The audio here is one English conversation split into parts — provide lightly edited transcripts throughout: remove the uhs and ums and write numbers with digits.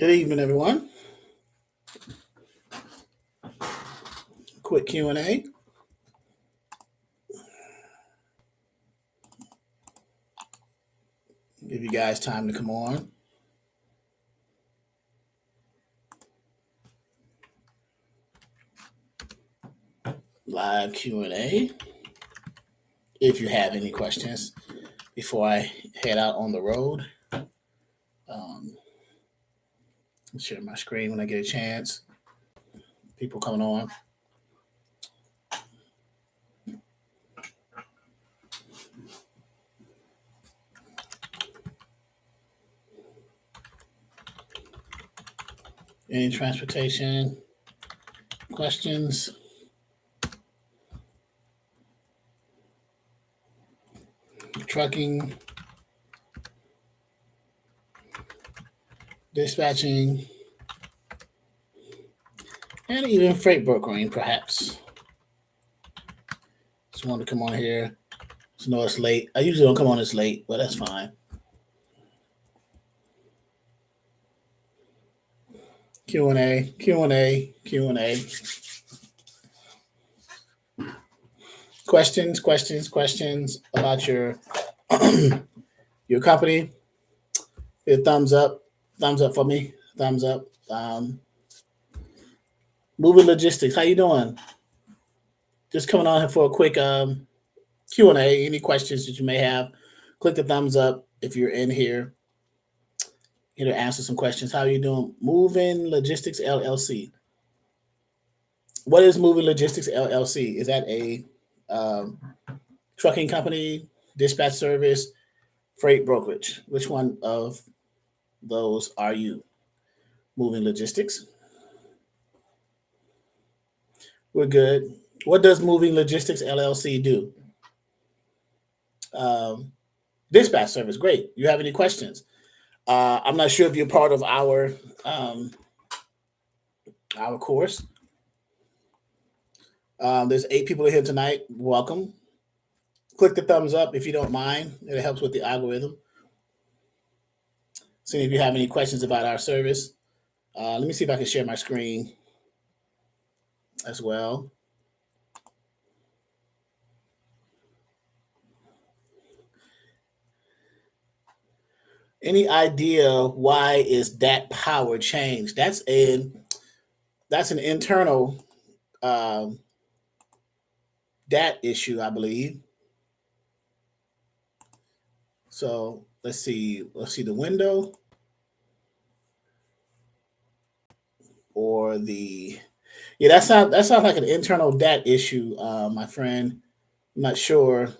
Good evening, everyone. Quick Q&A. Give you guys time to come on. Live Q&A. If you have any questions before I head out on the road. Share my screen when I get a chance. People coming on. Any transportation questions? Trucking, dispatching, and even freight brokering, perhaps. Just wanted to come on here. Just know it's late. I usually don't come on this late, but that's fine. Q&A, Q&A, Q&A. Questions about your your company. Hit thumbs up for me. Thumbs up. Moving Logistics, how you doing? Just coming on here for a quick Q&A. Any questions that you may have, click the thumbs up if you're in here. Here to answer some questions. How are you doing? Moving Logistics LLC. What is Moving Logistics LLC? Is that a trucking company, dispatch service, freight brokerage? Which one of those are you? Moving Logistics. We're good. What does Moving Logistics LLC do? Dispatch service. Great. You have any questions? I'm not sure if you're part of our course. There's 8 people here tonight. Welcome. Click the thumbs up if you don't mind. It helps with the algorithm. See if you have any questions about our service. Let me see if I can share my screen as well. Any idea why is that power changed? That's an internal DAT issue, I believe. So let's see the window or that sounds like an internal DAT issue, my friend. I'm not sure.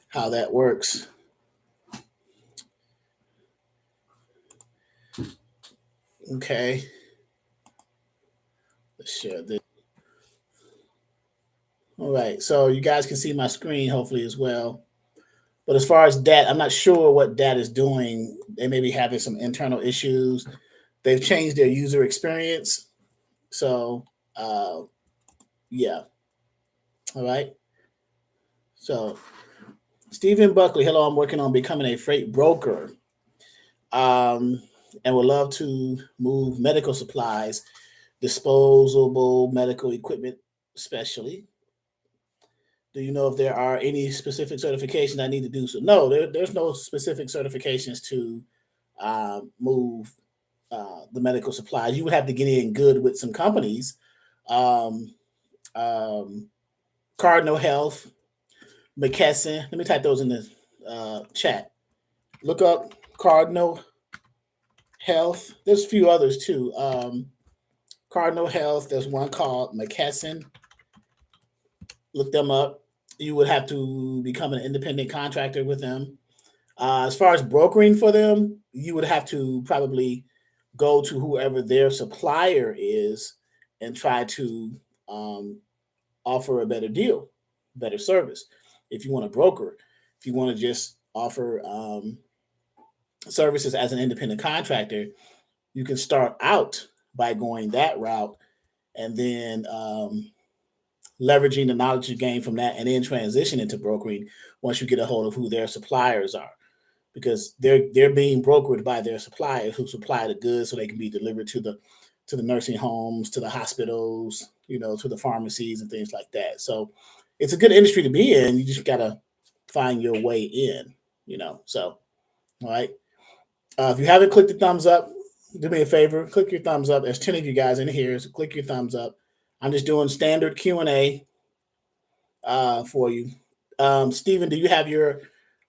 How that works. Okay. Let's share this. All right. So you guys can see my screen hopefully as well. But as far as DAT, I'm not sure what DAT is doing. They may be having some internal issues. They've changed their user experience. So, yeah. All right. So, Stephen Buckley, hello. I'm working on becoming a freight broker, and would love to move medical supplies, disposable medical equipment, especially. Do you know if there are any specific certifications I need to do? So no, there's no specific certifications to move the medical supplies. You would have to get in good with some companies. Cardinal Health, McKesson. Let me type those in the chat. Look up Cardinal Health. There's a few others too. Cardinal Health. There's one called McKesson. Look them up. You would have to become an independent contractor with them. As far as brokering for them, you would have to probably go to whoever their supplier is and try to offer a better deal, better service. If you want to broker, if you want to just offer services as an independent contractor, you can start out by going that route and then leveraging the knowledge you gain from that and then transition into brokering once you get a hold of who their suppliers are. because they're being brokered by their suppliers who supply the goods so they can be delivered to the nursing homes, to the hospitals, to the pharmacies and things like that. So it's a good industry to be in. You just gotta find your way in, So, all right. If you haven't clicked the thumbs up, do me a favor, click your thumbs up. There's 10 of you guys in here, so click your thumbs up. I'm just doing standard Q&A for you. Stephen, do you have your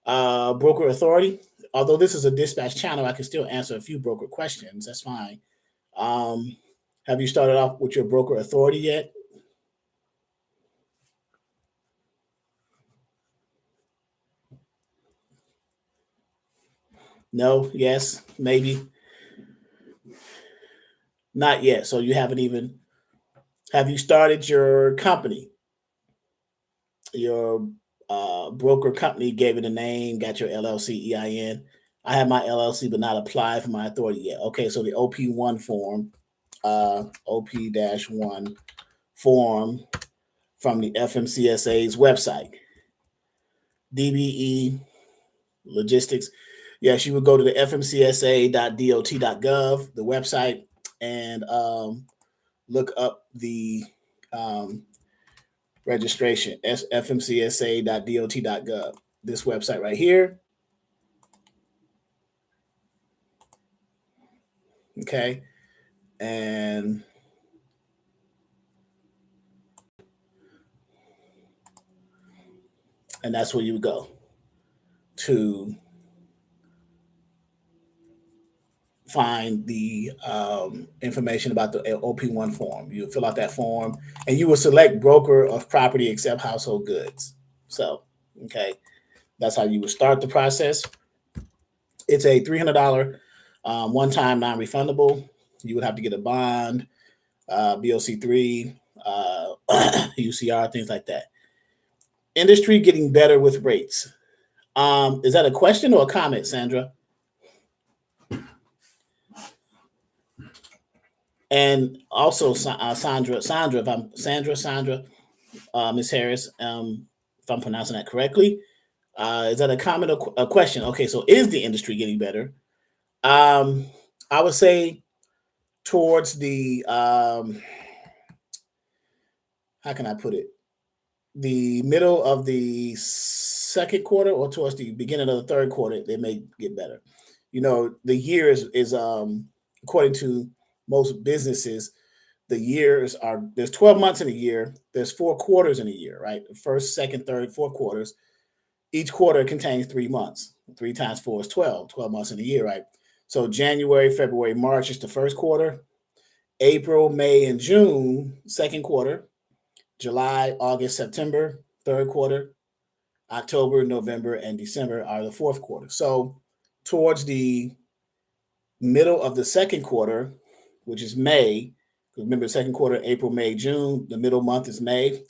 broker authority? Although this is a dispatch channel, I can still answer a few broker questions. That's fine. Have you started off with your broker authority yet? No, yes, maybe. Not yet. So you haven't even, have you started your company? Your broker company gave it a name, got your LLC EIN. I have my LLC, but not applied for my authority yet. Okay, so the OP1 form, OP-1 form from the FMCSA's website, DBE Logistics. Yes, you would go to the fmcsa.dot.gov, the website, and look up the registration, fmcsa.dot.gov, this website right here. Okay. And that's where you go to find the information about the OP1 form. You fill out that form and you will select broker of property except household goods. So, okay, that's how you would start the process. It's a $300 one-time non-refundable. You would have to get a bond, BOC3, UCR, things like that. Industry getting better with rates. Is that a question or a comment, Sandra? And also, Sandra, Miss Harris, if I'm pronouncing that correctly, is that a comment or a question? Okay, so is the industry getting better? I would say towards the how can I put it? The middle of the second quarter or towards the beginning of the third quarter, they may get better. The year is according to most businesses, the years are, there's 12 months in a year, there's 4 quarters in a year, right? First, second, third, fourth quarters. Each quarter contains 3 months. 3 times 4 is 12 months in a year, right? So January, February, March is the first quarter. April, May, and June, second quarter. July, August, September, third quarter. October, November, and December are the fourth quarter. So towards the middle of the second quarter, which is May, remember second quarter, April, May, June, the middle month is May,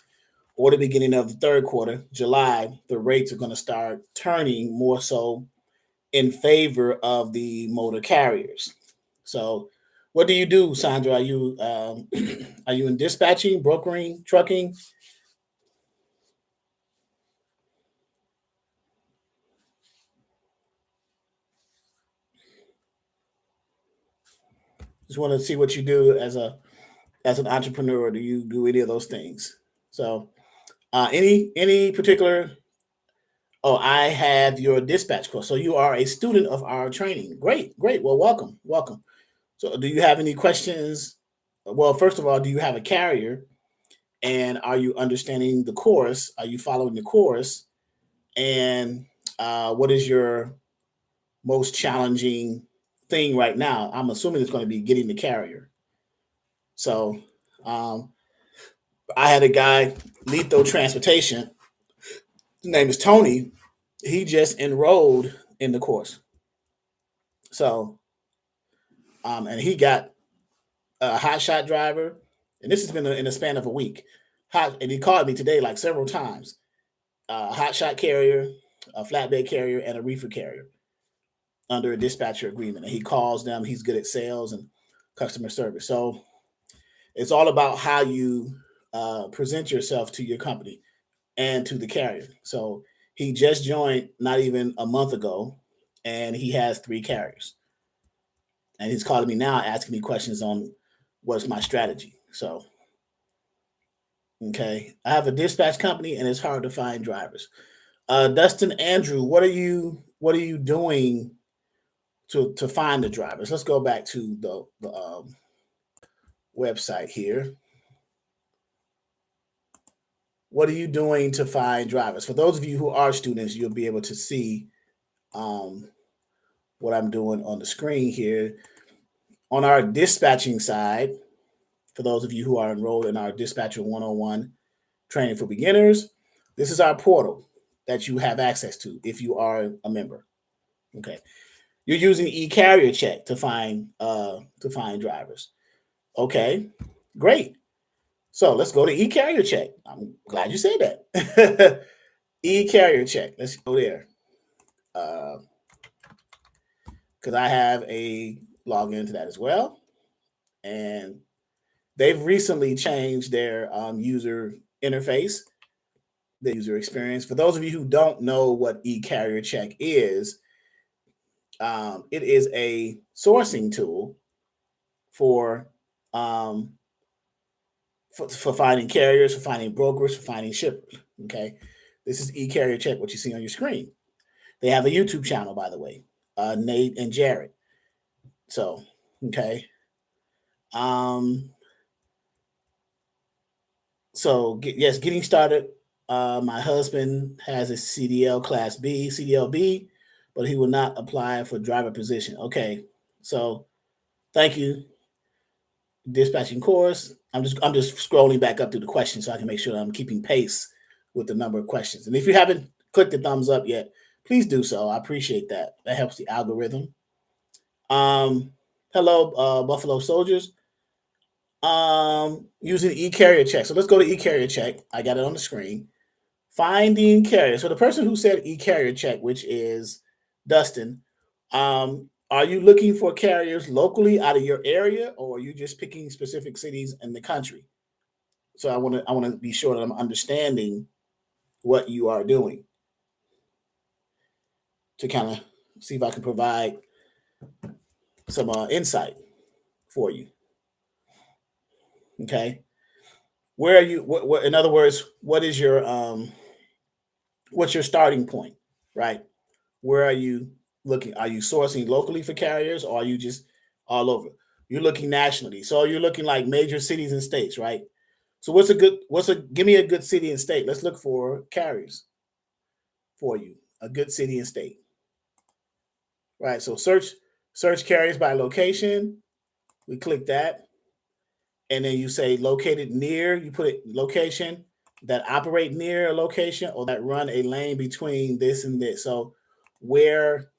or the beginning of the third quarter, July, the rates are going to start turning more so in favor of the motor carriers. So what do you do, Sandra? Are you are you in dispatching, brokering, trucking? Just want to see what you do as an entrepreneur. Do you do any of those things? So any particular? Oh, I have your dispatch course. So you are a student of our training. Great, great. Well, welcome. So do you have any questions? Well, first of all, do you have a carrier? And are you understanding the course? Are you following the course? And what is your most challenging thing right now? I'm assuming it's going to be getting the carrier. So I had a guy, Letho Transportation. His name is Tony. He just enrolled in the course. So, and he got a hot shot driver, and this has been in the span of a week. And he called me today like several times. A hot shot carrier, a flatbed carrier, and a reefer carrier under a dispatcher agreement. And he calls them. He's good at sales and customer service. So it's all about how you present yourself to your company and to the carrier. So he just joined not even a month ago, and he has 3 carriers. And he's calling me now, asking me questions on what's my strategy. So, okay, I have a dispatch company, and it's hard to find drivers. Dustin Andrew, what are you doing to find the drivers? Let's go back to the website here. What are you doing to find drivers? For those of you who are students, you'll be able to see what I'm doing on the screen here. On our dispatching side, for those of you who are enrolled in our Dispatcher 101 training for beginners, this is our portal that you have access to if you are a member. Okay. You're using eCarrier Check to find drivers. Okay, great. So let's go to eCarrier Check. I'm glad you said that. eCarrier Check. Let's go there. Because I have a login to that as well. And they've recently changed their user interface, the user experience. For those of you who don't know what eCarrier Check is, it is a sourcing tool for finding carriers, for finding brokers, for finding shippers. Okay, this is eCarrier Check, what you see on your screen. They have a YouTube channel, by the way, Nate and Jared. So, okay. So getting started. My husband has a CDL Class B, CDLB, but he will not apply for driver position. Okay, so thank you, dispatching course. I'm just scrolling back up through the questions so I can make sure I'm keeping pace with the number of questions. And if you haven't clicked the thumbs up yet, please do so. I appreciate that. That helps the algorithm. Hello, Buffalo Soldiers. Using eCarrier Check. So let's go to eCarrier Check. I got it on the screen. Finding carriers. So the person who said eCarrier Check, which is Dustin, are you looking for carriers locally out of your area, or are you just picking specific cities in the country? So I want to be sure that I'm understanding what you are doing to kind of see if I can provide some insight for you. Okay, where are you? What, in other words, what is your what's your starting point, right? Where are you looking? Are you sourcing locally for carriers, or are you just all over? You're looking nationally, so you're looking like major cities and states, right? So give me a good city and state. Let's look for carriers for you. A good city and state. Right. So search carriers by location. We click that. And then you say located near, you put it location that operate near a location or that run a lane between this and this. So where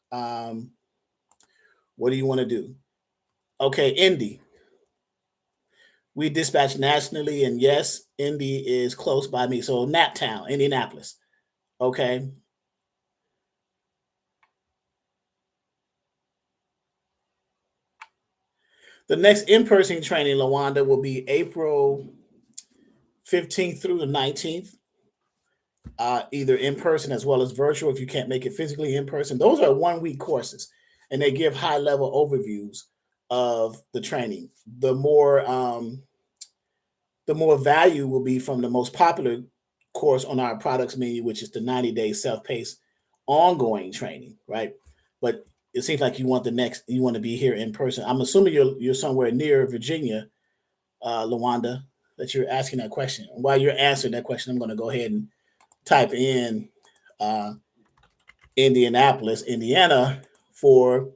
what do you want to do? Okay, Indy. We dispatch nationally, and yes, Indy is close by me. So Naptown, Indianapolis. Okay. The next in-person training, Lawanda, will be April 15th through the 19th, either in person as well as virtual if you can't make it physically in person. Those are 1-week courses, and they give high-level overviews of the training. The more value will be from the most popular course on our products menu, which is the 90-day self-paced ongoing training, right? But it seems like you want to be here in person. I'm assuming you're somewhere near Virginia, Lawanda, that you're asking that question. And while you're answering that question, I'm going to go ahead and type in Indianapolis, Indiana for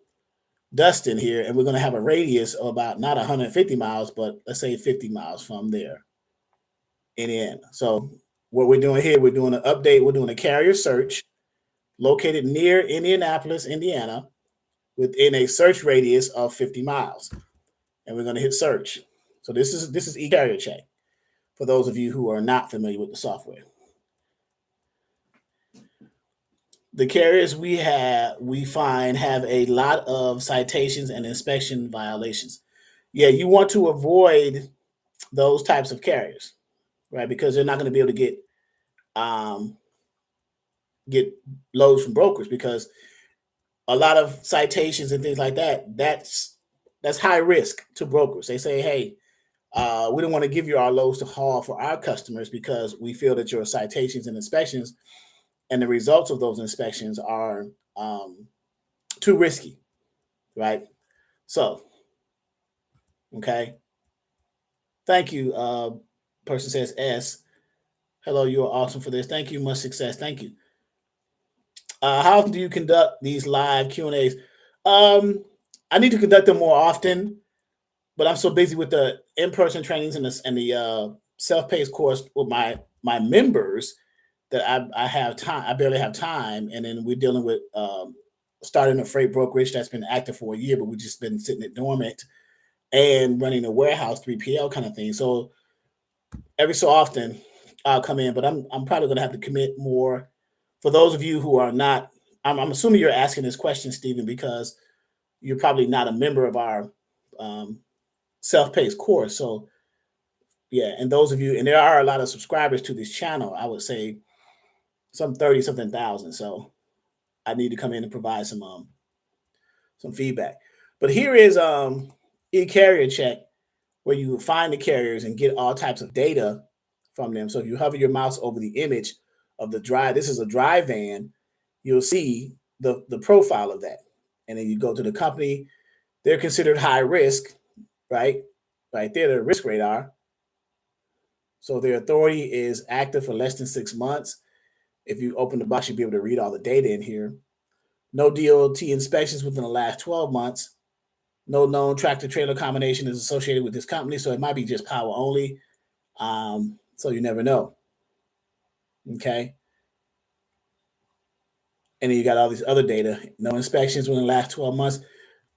Dustin here, and we're going to have a radius of about not 150 miles, but let's say 50 miles from there, Indiana. So what we're doing here, we're doing an update. We're doing a carrier search located near Indianapolis, Indiana, within a search radius of 50 miles. And we're going to hit search. So this is eCarrier Check for those of you who are not familiar with the software. The carriers we find have a lot of citations and inspection violations. Yeah, you want to avoid those types of carriers, right? Because they're not going to be able to get loads from brokers, because a lot of citations and things like that, that's high risk to brokers. They say, hey, we don't want to give you our loads to haul for our customers because we feel that your citations and inspections and the results of those inspections are too risky, right? So, okay. Thank you. Person says S. Hello, you are awesome for this. Thank you. Much success. Thank you. How often do you conduct these live Q&As? I need to conduct them more often, but I'm so busy with the in-person trainings and the self-paced course with my members that I have time. I barely have time, and then we're dealing with starting a freight brokerage that's been active for a year, but we've just been sitting it dormant and running a warehouse 3PL kind of thing. So every so often I'll come in, but I'm probably going to have to commit more. For those of you who are not, I'm assuming you're asking this question, Stephen, because you're probably not a member of our um, self-paced course. So yeah, and those of you, and there are a lot of subscribers to this channel. I would say some 30 something thousand. So I need to come in and provide some feedback. But here is e-carrier check, where you find the carriers and get all types of data from them. So if you hover your mouse over the image of the dry, this is a dry van, you'll see the profile of that. And then you go to the company, they're considered high risk, right? Right there, the risk radar. So their authority is active for less than 6 months. If you open the box, you'll be able to read all the data in here. No DOT inspections within the last 12 months. No known tractor trailer combination is associated with this company. So it might be just power only. So you never know. Okay. And then you got all these other data. No inspections within the last 12 months.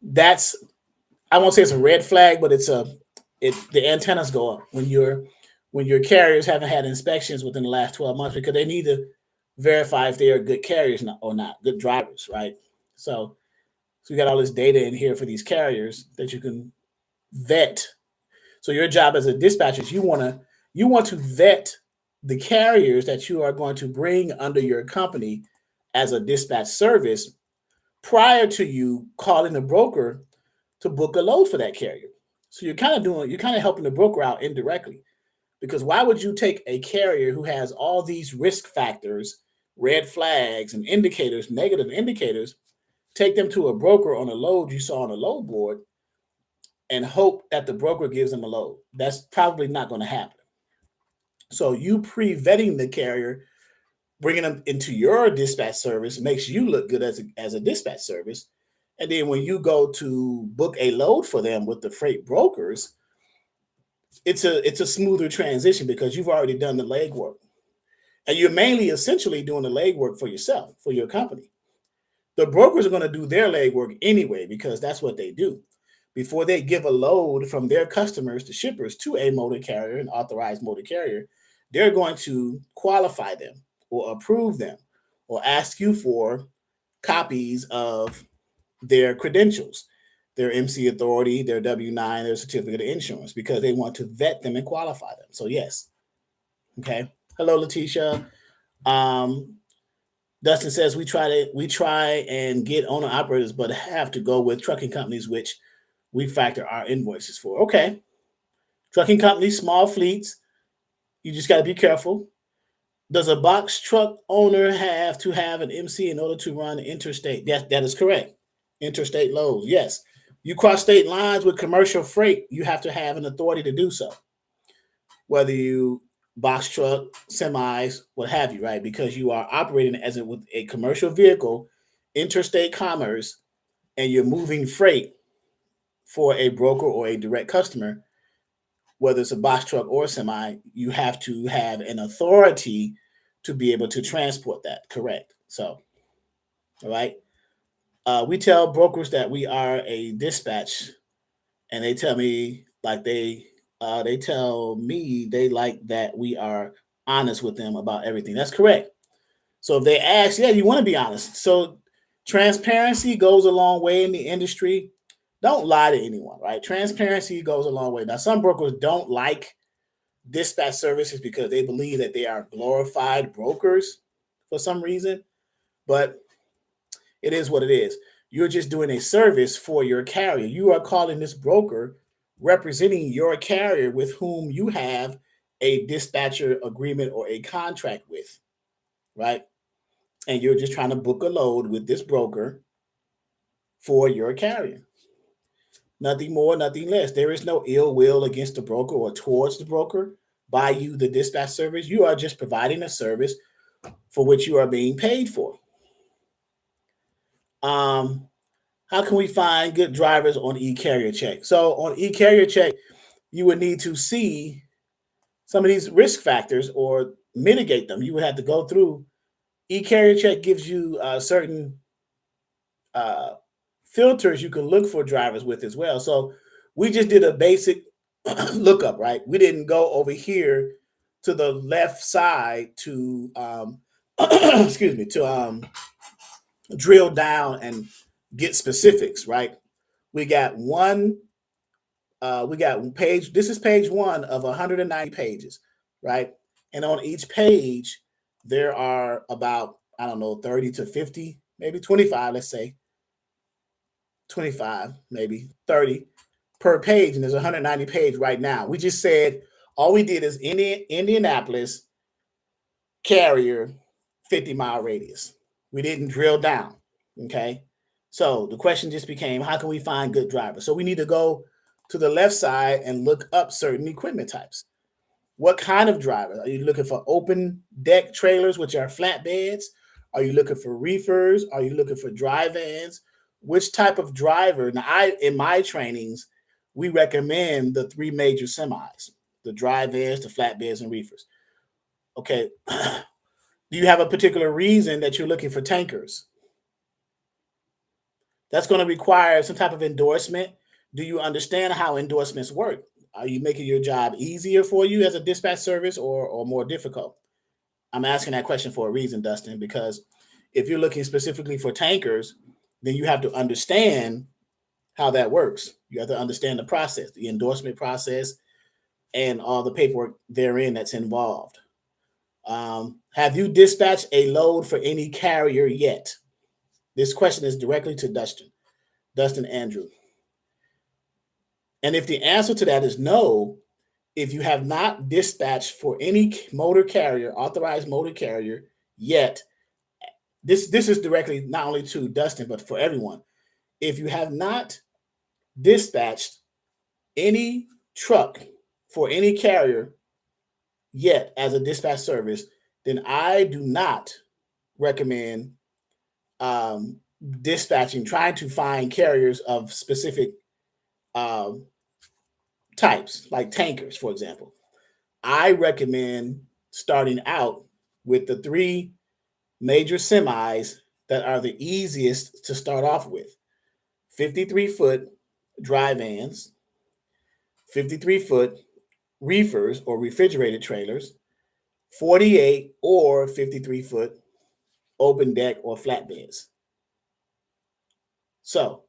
That's, I won't say it's a red flag, but the antennas go up when your carriers haven't had inspections within the last 12 months, because they need to verify if they are good carriers or not, good drivers, right? So you got all this data in here for these carriers that you can vet. So your job as a dispatcher is you want to vet the carriers that you are going to bring under your company as a dispatch service prior to you calling a broker to book a load for that carrier. So you're kind of helping the broker out indirectly, because why would you take a carrier who has all these risk factors, red flags and indicators, negative indicators, take them to a broker on a load you saw on a load board and hope that the broker gives them a load? That's probably not going to happen. So you pre-vetting the carrier, bringing them into your dispatch service, makes you look good as a dispatch service. And then when you go to book a load for them with the freight brokers, it's a smoother transition because you've already done the legwork. And you're mainly essentially doing the legwork for yourself, for your company. The brokers are going to do their legwork anyway, because that's what they do. Before they give a load from their customers to shippers to a motor carrier, an authorized motor carrier, they're going to qualify them or approve them or ask you for copies of their credentials, their MC authority, their W-9, their certificate of insurance, because they want to vet them and qualify them. So yes. Okay. Hello, Letitia. Um, Dustin says we try and get owner operators, but have to go with trucking companies, which we factor our invoices for. Okay. Trucking companies, small fleets, you just got to be careful. Does a box truck owner have to have an MC in order to run interstate? That is correct. Interstate loads, yes. You cross state lines with commercial freight, you have to have an authority to do so. Whether you box truck, semis, what have you, right? Because you are operating with a commercial vehicle, interstate commerce, and you're moving freight for a broker or a direct customer, whether it's a box truck or a semi, you have to have an authority to be able to transport that. Correct. So, all right. We tell brokers that we are a dispatch, and they tell me they tell me they like that we are honest with them about everything. That's correct. So if they ask, yeah, you want to be honest. So transparency goes a long way in the industry. Don't lie to anyone, right? Transparency goes a long way. Now, some brokers don't like dispatch services because they believe that they are glorified brokers for some reason, but it is what it is. You're just doing a service for your carrier. You are calling this broker representing your carrier with whom you have a dispatcher agreement or a contract with, right? And you're just trying to book a load with this broker for your carrier. Nothing more, nothing less. There is no ill will against the broker or towards the broker by you, the dispatch service. You are just providing a service for which you are being paid for. How can we find good drivers on eCarrier Check? So on eCarrier Check, you would need to see some of these risk factors or mitigate them. You would have to go through. eCarrier Check gives you certain filters you can look for drivers with as well. So we just did a basic lookup, right? We didn't go over here to the left side to excuse me, to drill down and get specifics, right? We got page. This is page 1 of 190 pages, right? And on each page, there are about, I don't know, 30 to 50, maybe 25, let's say 25, maybe 30 per page. And there's 190 page right now. We just said, all we did is Indianapolis carrier 50-mile radius. We didn't drill down. Okay. So the question just became, how can we find good drivers? So we need to go to the left side and look up certain equipment types. What kind of driver? Are you looking for open deck trailers, which are flatbeds? Are you looking for reefers? Are you looking for dry vans? Which type of driver? Now, in my trainings, we recommend the 3 major semis: the dry vans, the flatbeds, and reefers. Okay. Do you have a particular reason that you're looking for tankers? That's going to require some type of endorsement. Do you understand how endorsements work? Are you making your job easier for you as a dispatch service or more difficult? I'm asking that question for a reason, Dustin, because if you're looking specifically for tankers, then you have to understand how that works. You have to understand the process, the endorsement process, and all the paperwork therein that's involved. Have you dispatched a load for any carrier yet? This question is directly to Dustin Andrew. And if the answer to that is no, if you have not dispatched for any authorized motor carrier yet, this is directly not only to Dustin, but for everyone. If you have not dispatched any truck for any carrier yet as a dispatch service, then I do not recommend dispatching, trying to find carriers of specific types, like tankers, for example. I recommend starting out with the 3 major semis that are the easiest to start off with: 53-foot dry vans, 53-foot reefers or refrigerated trailers, 48 or 53-foot open deck or flatbeds. So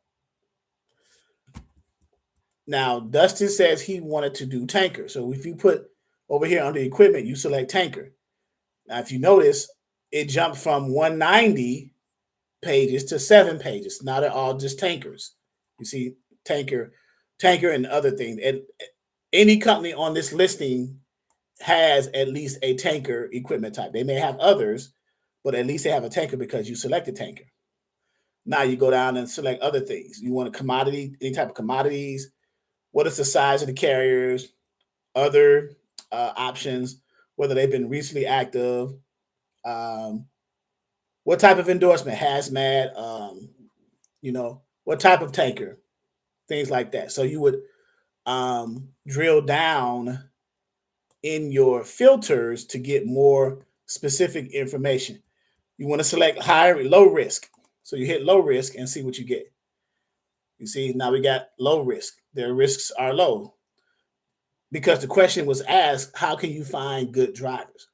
now Dustin says he wanted to do tanker. So if you put over here under equipment, you select tanker. Now, if you notice, it jumped from 190 pages to 7 pages. Now they're all just tankers. You see, tanker, and other things. And any company on this listing has at least a tanker equipment type. They may have others, but at least they have a tanker because you selected tanker. Now you go down and select other things. You want a commodity, any type of commodities. What is the size of the carriers? Other options, whether they've been recently active. What type of endorsement? Hazmat. What type of tanker? Things like that. So you would drill down in your filters to get more specific information. You want to select low risk. So you hit low risk and see what you get. You see, now we got low risk. Their risks are low. Because the question was asked, how can you find good drivers?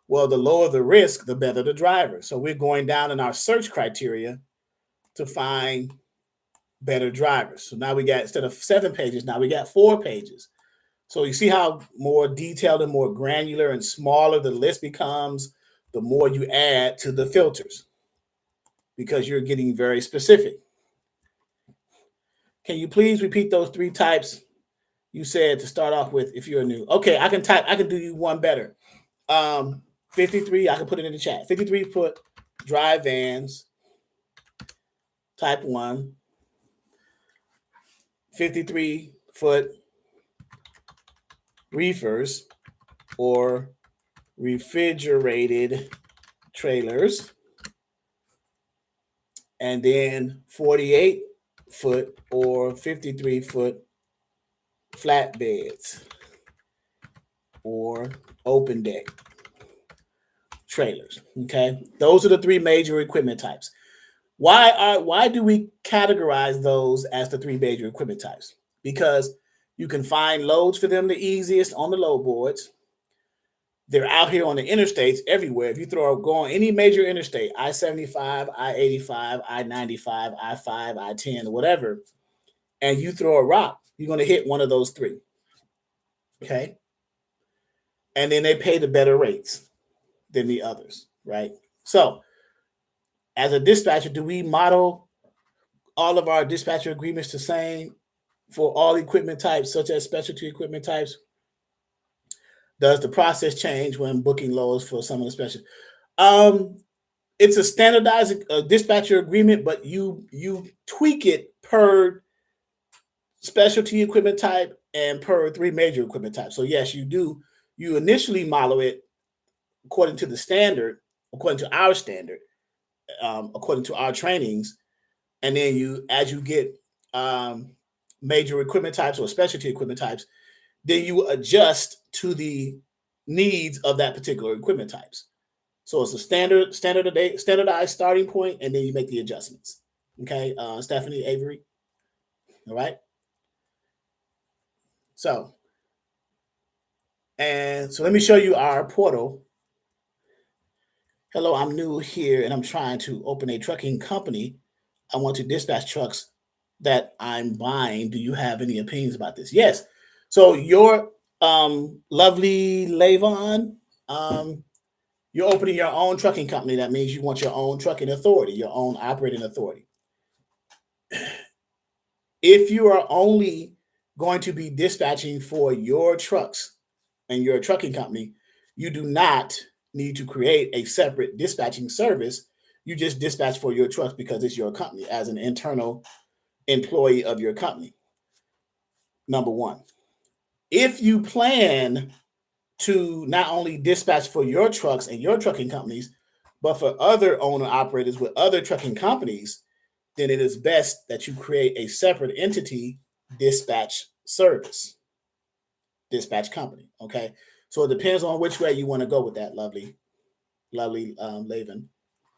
Well, the lower the risk, the better the driver. So we're going down in our search criteria to find better drivers. So now we got, instead of 7 pages, now we got 4 pages. So you see how more detailed and more granular and smaller the list becomes, the more you add to the filters, because you're getting very specific. Can you please repeat those 3 types you said to start off with if you're new? Okay, I can do you one better. 53, I can put it in the chat. 53-foot dry vans, type 1. 53-foot reefers or refrigerated trailers. And then 48-foot or 53-foot flatbeds or open deck trailers. Okay, those are the 3 major equipment types. Why do we categorize those as the 3 major equipment types? Because you can find loads for them the easiest on the load boards. They're out here on the interstates everywhere. If you go on any major interstate, I-75, I-85, I-95, I-5, I-10, whatever, and you throw a rock, you're going to hit one of those 3. Okay. And then they pay the better rates than the others, right? So as a dispatcher, do we model all of our dispatcher agreements the same for all equipment types, such as specialty equipment types? Does the process change when booking loads for some of the special? It's a standardized dispatcher agreement, but you tweak it per specialty equipment type and per 3 major equipment types. So yes, you do. You initially model it according to the standard, according to our standard, according to our trainings, and then as you get major equipment types or specialty equipment types, then you adjust to the needs of that particular equipment types. So it's a standardized starting point, and then you make the adjustments. Okay, Stephanie Avery. All right. So let me show you our portal. Hello, I'm new here, and I'm trying to open a trucking company. I want to dispatch trucks that I'm buying. Do you have any opinions about this? Yes. So your lovely Lavon, you're opening your own trucking company. That means you want your own trucking authority, your own operating authority. If you are only going to be dispatching for your trucks and your trucking company, you do not need to create a separate dispatching service. You just dispatch for your trucks because it's your company as an internal employee of your company. Number 1. If you plan to not only dispatch for your trucks and your trucking companies, but for other owner operators with other trucking companies, then it is best that you create a separate entity dispatch service, dispatch company. Okay. So it depends on which way you want to go with that, lovely Laven.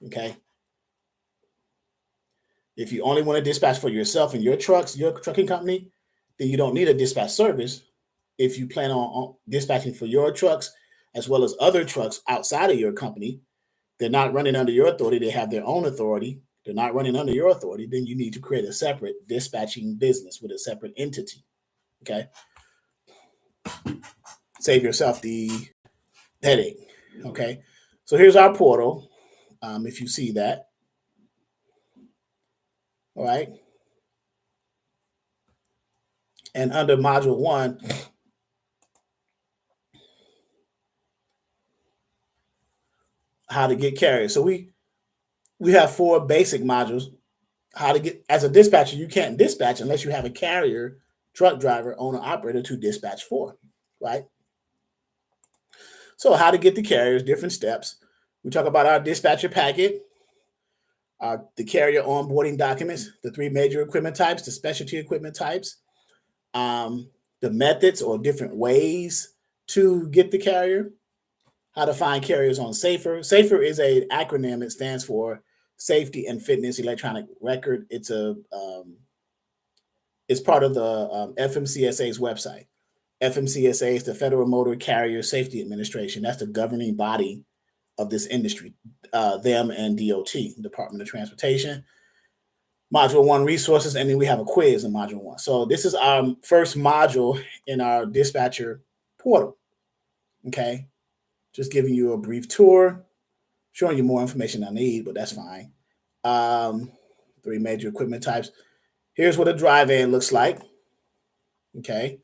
Okay. If you only want to dispatch for yourself and your trucks, your trucking company, then you don't need a dispatch service. If you plan on dispatching for your trucks as well as other trucks outside of your company, they're not running under your authority. They have their own authority. They're not running under your authority. Then you need to create a separate dispatching business with a separate entity. Okay. Save yourself the headache. Okay. So here's our portal. If you see that. All right. And under module 1, how to get carriers. So we have 4 basic modules. How to get, as a dispatcher, you can't dispatch unless you have a carrier, truck driver, owner, operator to dispatch for, right? So how to get the carriers, different steps. We talk about our dispatcher packet, the carrier onboarding documents, the 3 major equipment types, the specialty equipment types, the methods or different ways to get the carrier, how to find carriers on SAFER. SAFER is an acronym. It stands for Safety and Fitness Electronic Record. It's part of the FMCSA's website. FMCSA is the Federal Motor Carrier Safety Administration. That's the governing body of this industry, them and DOT, Department of Transportation. Module 1, resources, and then we have a quiz in module 1. So this is our first module in our dispatcher portal. Okay, just giving you a brief tour, showing you more information I need, but that's fine. 3 major equipment types. Here's what a dry van looks like. Okay,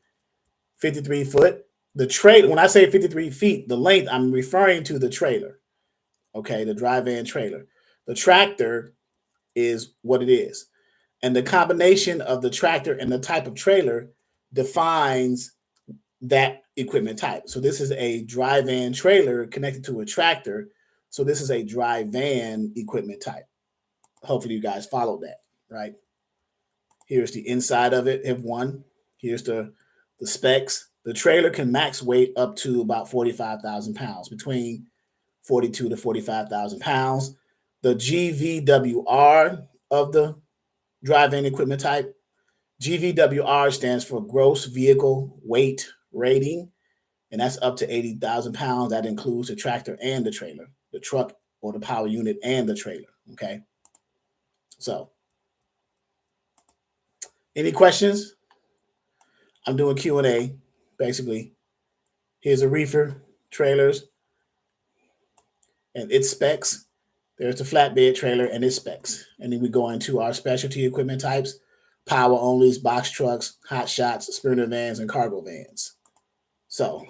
53 foot. The trailer, when I say 53 feet, the length, I'm referring to the trailer. Okay, the dry van trailer. The tractor is what it is. And the combination of the tractor and the type of trailer defines that equipment type. So this is a dry van trailer connected to a tractor. So this is a dry van equipment type. Hopefully you guys followed that, right? Here's the inside of it, F1. Here's the specs. The trailer can max weight up to about 45,000 pounds, between 42 to 45,000 pounds. The GVWR of the dry van equipment type, GVWR stands for gross vehicle weight rating, and that's up to 80,000 pounds. That includes the tractor and the trailer, the truck or the power unit and the trailer, okay? So, any questions? I'm doing Q&A, basically. Here's a reefer, trailers, and its specs. There's the flatbed trailer and its specs. And then we go into our specialty equipment types: power onlys, box trucks, hot shots, sprinter vans, and cargo vans. So,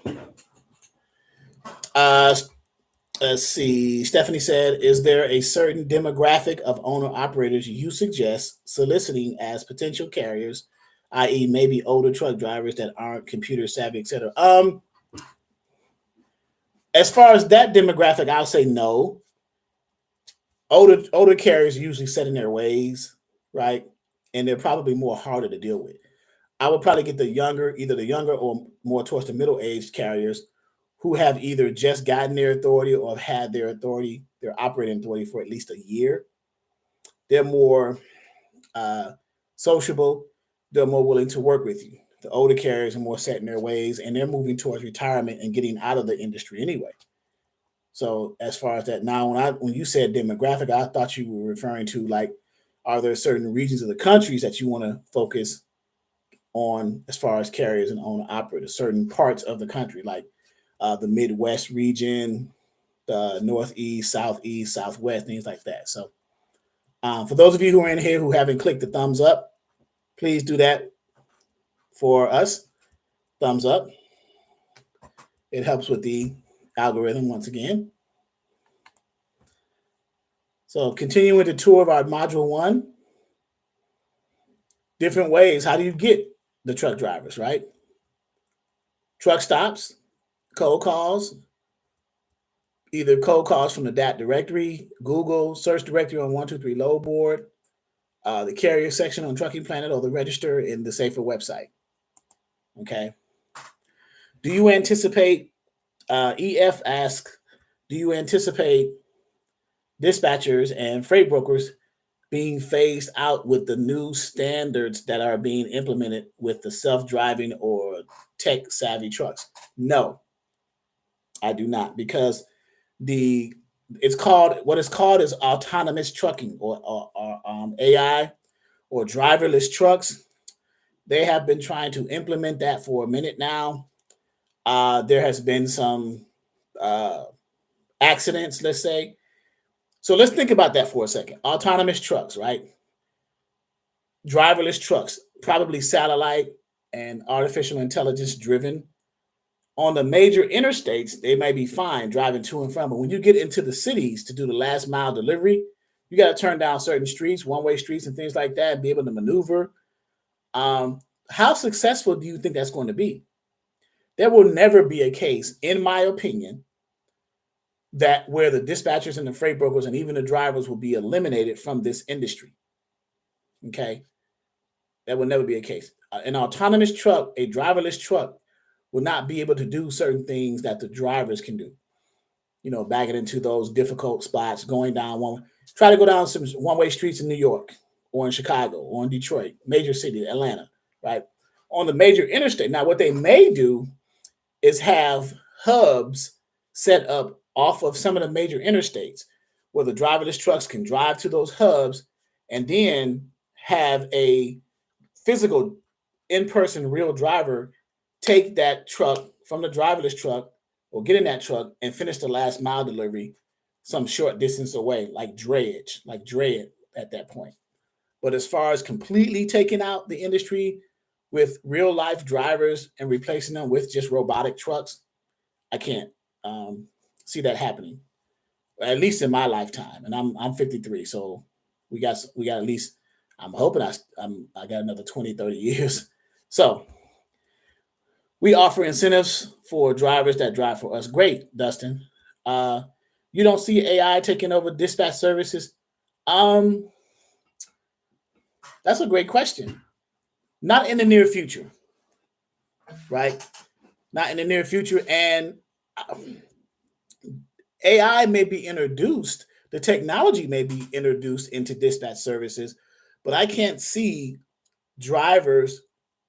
let's see. Stephanie said, is there a certain demographic of owner-operators you suggest soliciting as potential carriers, i.e. maybe older truck drivers that aren't computer savvy, etc.? As far as that demographic, I'll say no. Older carriers are usually set in their ways, right? And they're probably more harder to deal with. I would probably get either the younger or more towards the middle-aged carriers who have either just gotten their authority or have had their operating authority for at least a year. They're more sociable. They're more willing to work with you. The older carriers are more set in their ways, and they're moving towards retirement and getting out of the industry anyway. So as far as that, now when you said demographic, I thought you were referring to, like, are there certain regions of the countries that you want to focus on as far as carriers and owner operators, certain parts of the country, like the Midwest region, the Northeast, Southeast, Southwest, things like that. So for those of you who are in here who haven't clicked the thumbs up, please do that for us. Thumbs up. It helps with the algorithm once again. So continuing the tour of our module 1, different ways. How do you get the truck drivers, right? Truck stops, cold calls, either cold calls from the DAT directory, Google search directory on 123 load board, the carrier section on Trucking Planet, or the register in the Safer website. Okay. Do you anticipate, EF asks, do you anticipate dispatchers and freight brokers being phased out with the new standards that are being implemented with the self-driving or tech-savvy trucks? No, I do not, because what it's called is autonomous trucking or AI or driverless trucks. They have been trying to implement that for a minute now. There has been some accidents, let's say. So let's think about that for a second. Autonomous trucks, right? Driverless trucks, probably satellite and artificial intelligence driven. On the major interstates, they may be fine driving to and from, but when you get into the cities to do the last mile delivery, you got to turn down certain streets, one-way streets and things like that, and be able to maneuver. How successful do you think that's going to be? There will never be a case, in my opinion, that where the dispatchers and the freight brokers and even the drivers will be eliminated from this industry. Okay? That will never be a case. An autonomous truck, a driverless truck, will not be able to do certain things that the drivers can do. You know, backing into those difficult spots, going down try to go down some one-way streets in New York or in Chicago or in Detroit, major city, Atlanta, right? On the major interstate. Now, what they may do is have hubs set up off of some of the major interstates where the driverless trucks can drive to those hubs and then have a physical in-person real driver take that truck from the driverless truck or get in that truck and finish the last mile delivery some short distance away, like drayage at that point. But as far as completely taking out the industry with real life drivers and replacing them with just robotic trucks, I can't see that happening, at least in my lifetime. And I'm 53, so we got at least. I'm hoping I got another 20, 30 years. So we offer incentives for drivers that drive for us. Great, Dustin. Uh, you don't see AI taking over dispatch services? Um, that's a great question. Not in the near future, right? Not in the near future. And um, AI may be introduced, the technology may be introduced into dispatch services, but I can't see drivers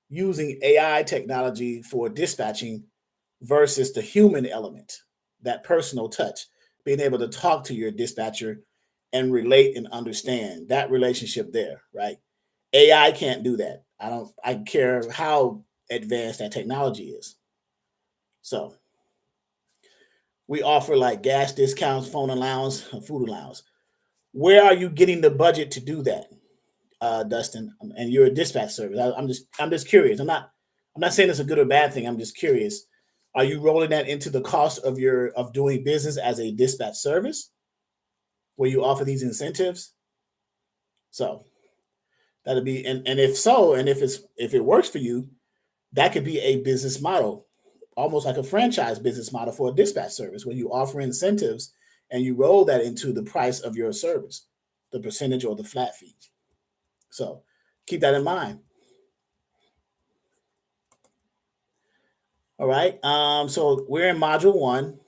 using AI technology for dispatching versus the human element, that personal touch, being able to talk to your dispatcher and relate and understand that relationship there, right? AI can't do that. I care how advanced that technology is. So we offer like gas discounts, phone allowance, food allowance. Where are you getting the budget to do that, Dustin? And you're a dispatch service. I'm just curious. I'm not saying it's a good or bad thing. I'm just curious. Are you rolling that into the cost of doing business as a dispatch service, where you offer these incentives? So that'll be, and if so, and if it works for you, that could be a business model, almost like a franchise business model for a dispatch service, where you offer incentives and you roll that into the price of your service, the percentage or the flat fee. So keep that in mind. All right. So we're in module one.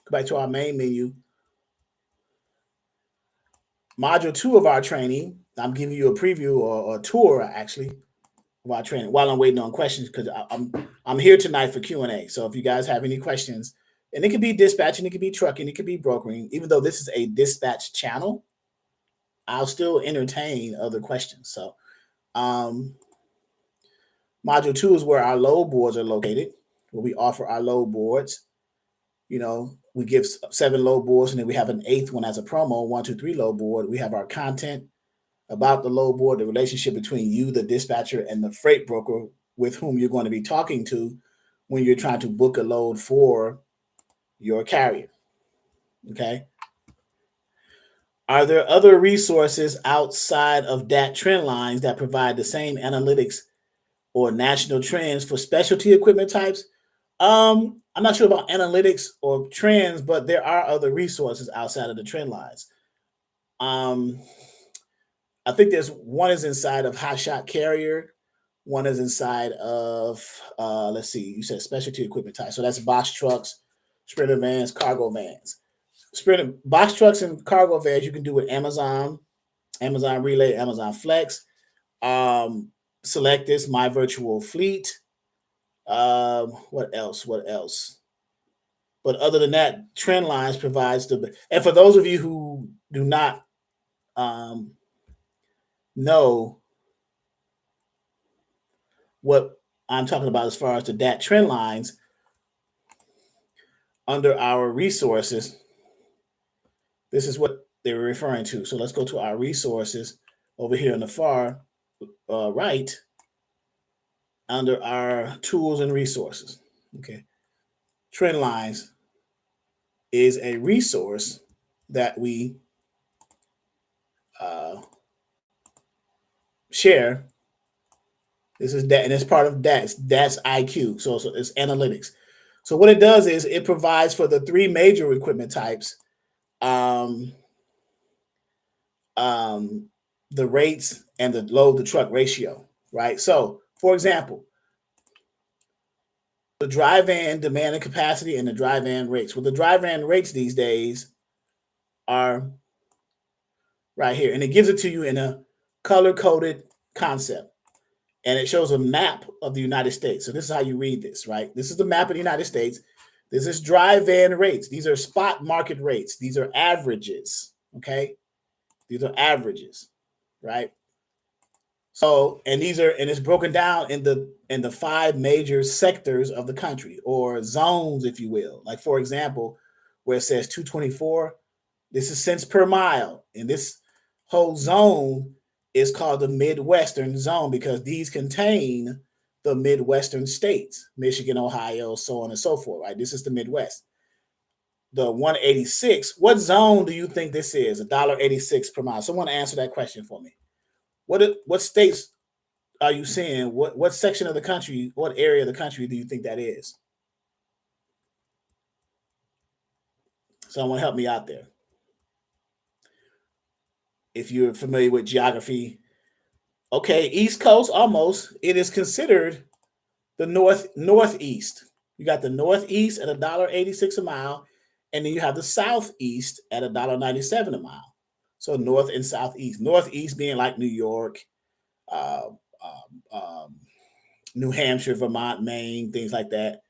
Go back to our main menu. Module two of our training, I'm giving you a preview or a tour actually of our training while I'm waiting on questions, because I'm here tonight for Q&A. So if you guys have any questions, and it could be dispatching, it could be trucking, it could be brokering, even though this is a dispatch channel, I'll still entertain other questions. So um, module two is where our load boards are located, where we offer our load boards. We give 7 load boards, and then we have an 8th one as a promo, 1, 2, 3 load board. We have our content about the load board, the relationship between you, the dispatcher, and the freight broker with whom you're going to be talking to when you're trying to book a load for your carrier. Okay. Are there other resources outside of DAT trend lines that provide the same analytics or national trends for specialty equipment types? I'm not sure about analytics or trends, but there are other resources outside of the trend lines. Um, I think there's one is inside of Hot Shot Carrier, one is inside of let's see, you said specialty equipment type. So that's box trucks, sprinter vans, cargo vans. Sprinter box trucks and cargo vans you can do with Amazon, Amazon Relay, Amazon Flex. Um, Select this, My Virtual Fleet. What else? What else? But other than that, Trendlines provides the. And for those of you who do not um, know what I'm talking about as far as the DAT trend lines, under our resources, this is what they were referring to. So let's go to our resources over here on the far right, under our tools and resources. Okay. Trend lines is a resource that we uh, share. This is that, and it's part of that's IQ. So it's analytics. So what it does is it provides for the 3 major equipment types, um, um, the rates and the load to truck ratio, right? So, for example, the dry van demand and capacity and the dry van rates. Well, the dry van rates these days are right here, and it gives it to you in a color coded concept. And it shows a map of the United States. So this is how you read this, right? This is the map of the United States. This is dry van rates. These are spot market rates. These are averages, okay? These are averages, right? So, and it's broken down in the 5 major sectors of the country, or zones, if you will. Like, for example, where it says 224, this is cents per mile. And this whole zone is called the Midwestern zone because these contain the Midwestern states, Michigan, Ohio, so on and so forth, right? This is the Midwest. The 186, what zone do you think this is? $1.86 per mile. Someone answer that question for me. What states are you seeing? What section of the country, what area of the country do you think that is? Someone help me out there. If you're familiar with geography. Okay, East Coast, almost. It is considered the northeast. You got the northeast at $1.86 a mile, and then you have the southeast at $1.97 a mile. So north and southeast. Northeast being like New York, uh, New Hampshire, Vermont, Maine, things like that.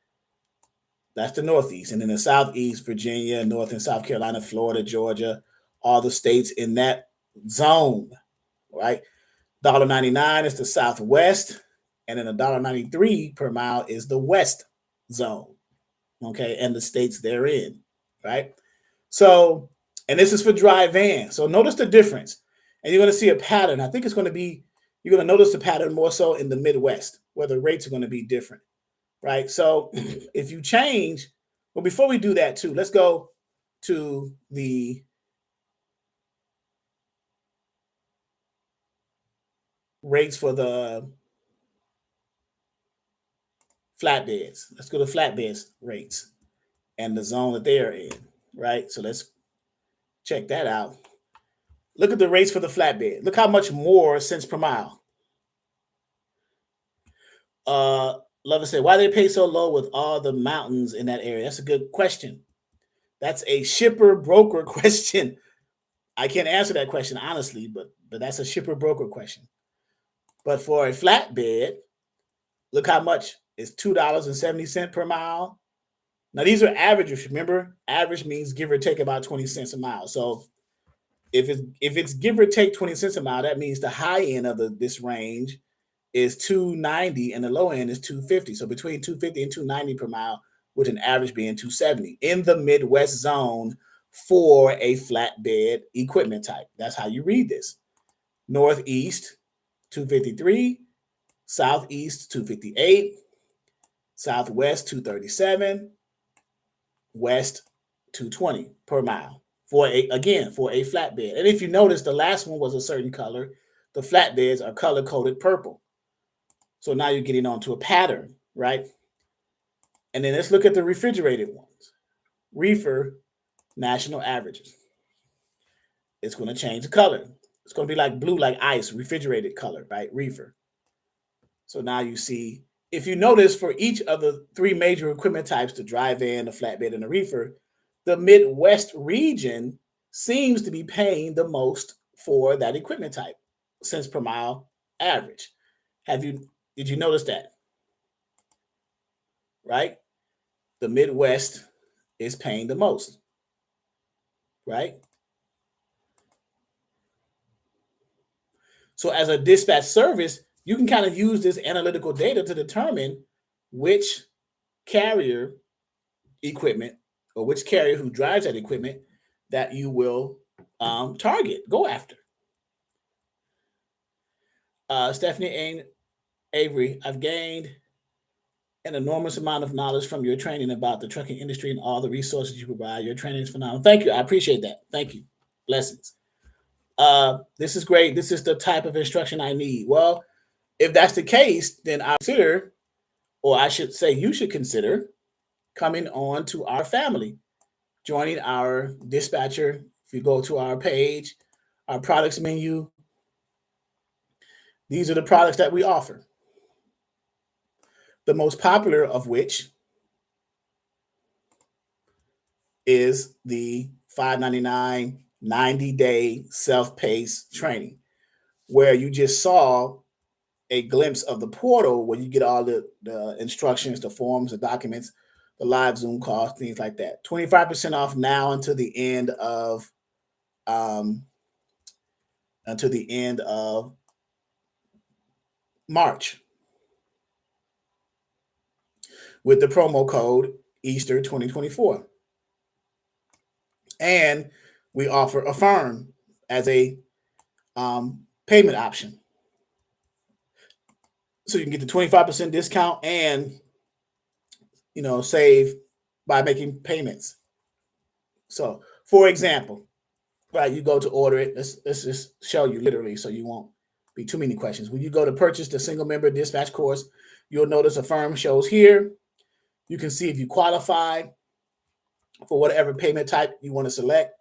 That's the northeast. And then the southeast, Virginia, North and South Carolina, Florida, Georgia, all the states in that zone, right? $1.99 is the southwest, and then $1.93 per mile is the west zone, okay, and the states therein, right? So, and this is for dry van. So notice the difference, and you're going to see a pattern. I think it's going to be, you're going to notice the pattern more so in the Midwest, where the rates are going to be different, right? So if you change, well, before we do that too, let's go to the rates for the flatbeds. Let's go to flatbeds rates and the zone that they are in, right? So let's check that out. Look at the rates for the flatbed. Look how much more cents per mile. Love to say, why do they pay so low with all the mountains in that area? That's a good question. That's a shipper broker question. I can't answer that question honestly, but that's a shipper broker question. But for a flatbed, look how much is $2.70 per mile. Now these are averages. Remember, average means give or take about 20 cents a mile. So if it's give or take 20 cents a mile, that means the high end of this range is 290 and the low end is 250. So between 250 and 290 per mile, with an average being 270 in the Midwest zone for a flatbed equipment type. That's how you read this. Northeast, 253, Southeast, 258, Southwest, 237, West, 220 per mile for a flatbed. And if you notice, the last one was a certain color. The flatbeds are color coded purple. So now you're getting onto a pattern, right? And then let's look at the refrigerated ones. Reefer national averages. It's going to change the color. It's going to be like blue, like ice, refrigerated color, right? Reefer. So now you see, if you notice, for each of the three major equipment types, the dry van, the flatbed, and the reefer, the Midwest region seems to be paying the most for that equipment type, cents per mile average. Did you notice that? Right? The Midwest is paying the most, right? So as a dispatch service, you can kind of use this analytical data to determine which carrier equipment or which carrier who drives that equipment that you will target, go after. Stephanie Avery, I've gained an enormous amount of knowledge from your training about the trucking industry and all the resources you provide. Your training is phenomenal. Thank you. I appreciate that. Thank you. Blessings. This is great. This is the type of instruction I need. Well, if that's the case, then I consider, or I should say, you should consider coming on to our family, joining our dispatcher. If you go to our page, our products menu, these are the products that we offer. The most popular of which is the $5.99 90-day self-paced training, where you just saw a glimpse of the portal where you get all the instructions, the forms, the documents, the live Zoom calls, things like that. 25% off now until the end of March with the promo code Easter 2024. And we offer Affirm as a payment option. So you can get the 25% discount and, save by making payments. So, for example, right, you go to order it. Let's just show you literally so you won't be too many questions. When you go to purchase the single member dispatch course, you'll notice a firm shows here. You can see if you qualify for whatever payment type you want to select.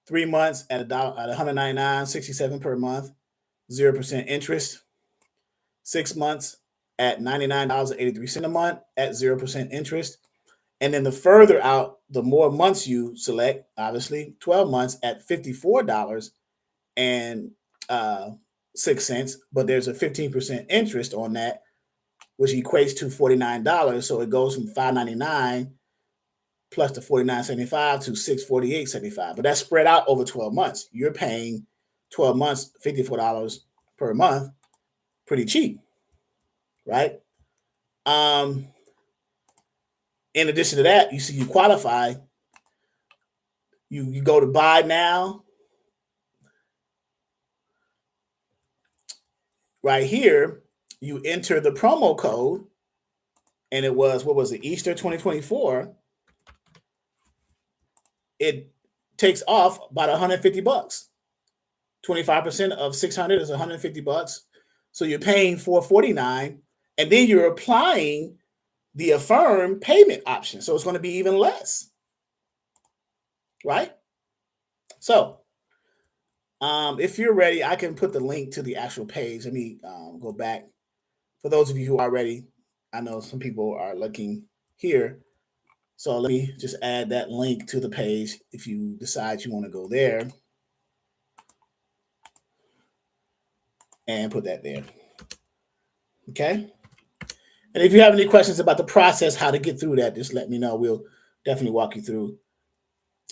3 months at $199.67 per month, 0% interest. 6 months at $99.83 a month at 0% interest. And then the further out, the more months you select, obviously, 12 months at $54.06, but there's a 15% interest on that, which equates to $49. So it goes from $599 plus the $49.75 to $648.75. But that's spread out over 12 months. You're paying 12 months, $54 per month, pretty cheap, right? In addition to that, you see you qualify. You go to buy now. Right here, you enter the promo code, and it was, what was it, Easter 2024. It takes off about $150. 25% of 600 is $150. So you're paying $449, and then you're applying the Affirm payment option. So it's going to be even less, right? So if you're ready, I can put the link to the actual page. Let me go back. For those of you who are ready, I know some people are looking here. So let me just add that link to the page if you decide you want to go there. And put that there. Okay. And if you have any questions about the process, how to get through that, just let me know. We'll definitely walk you through.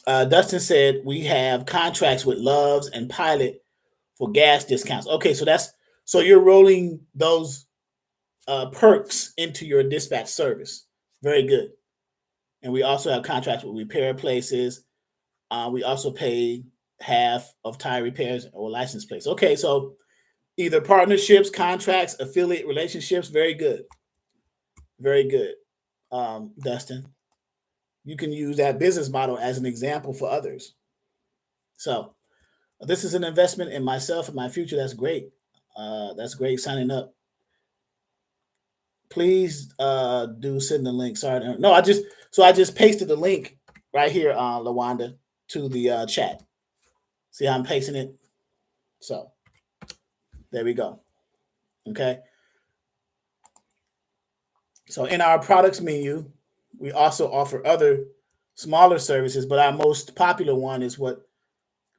Dustin said we have contracts with Loves and Pilot for gas discounts. Okay, so you're rolling those perks into your dispatch service. Very good. And we also have contracts with repair places. We also pay half of tire repairs or license plates. Okay, so either partnerships, contracts, affiliate relationships. Very good. Very good, Dustin. You can use that business model as an example for others. So this is an investment in myself and my future. That's great. That's great signing up. Please do send the link. Sorry. No, I just pasted the link right here, LaWanda, to the chat. See how I'm pasting it? So there we go. Okay. So in our products menu, we also offer other smaller services, but our most popular one is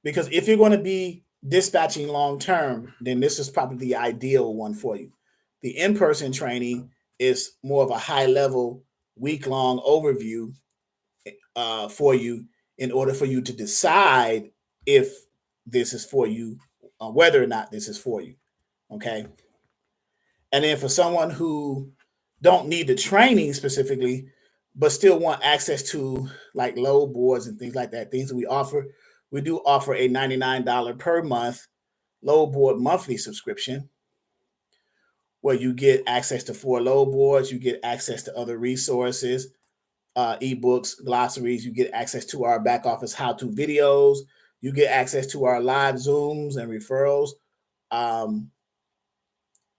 because if you're going to be dispatching long term, then this is probably the ideal one for you. The in-person training is more of a high level, week-long overview for you in order for you to decide if this is for you, whether or not this is for you. Okay. And then for someone who don't need the training specifically, but still want access to like load boards and things like that, things that we offer, we do offer a $99 per month load board monthly subscription where you get access to 4 load boards, you get access to other resources, ebooks, glossaries, you get access to our back office how-to videos, you get access to our live Zooms and referrals.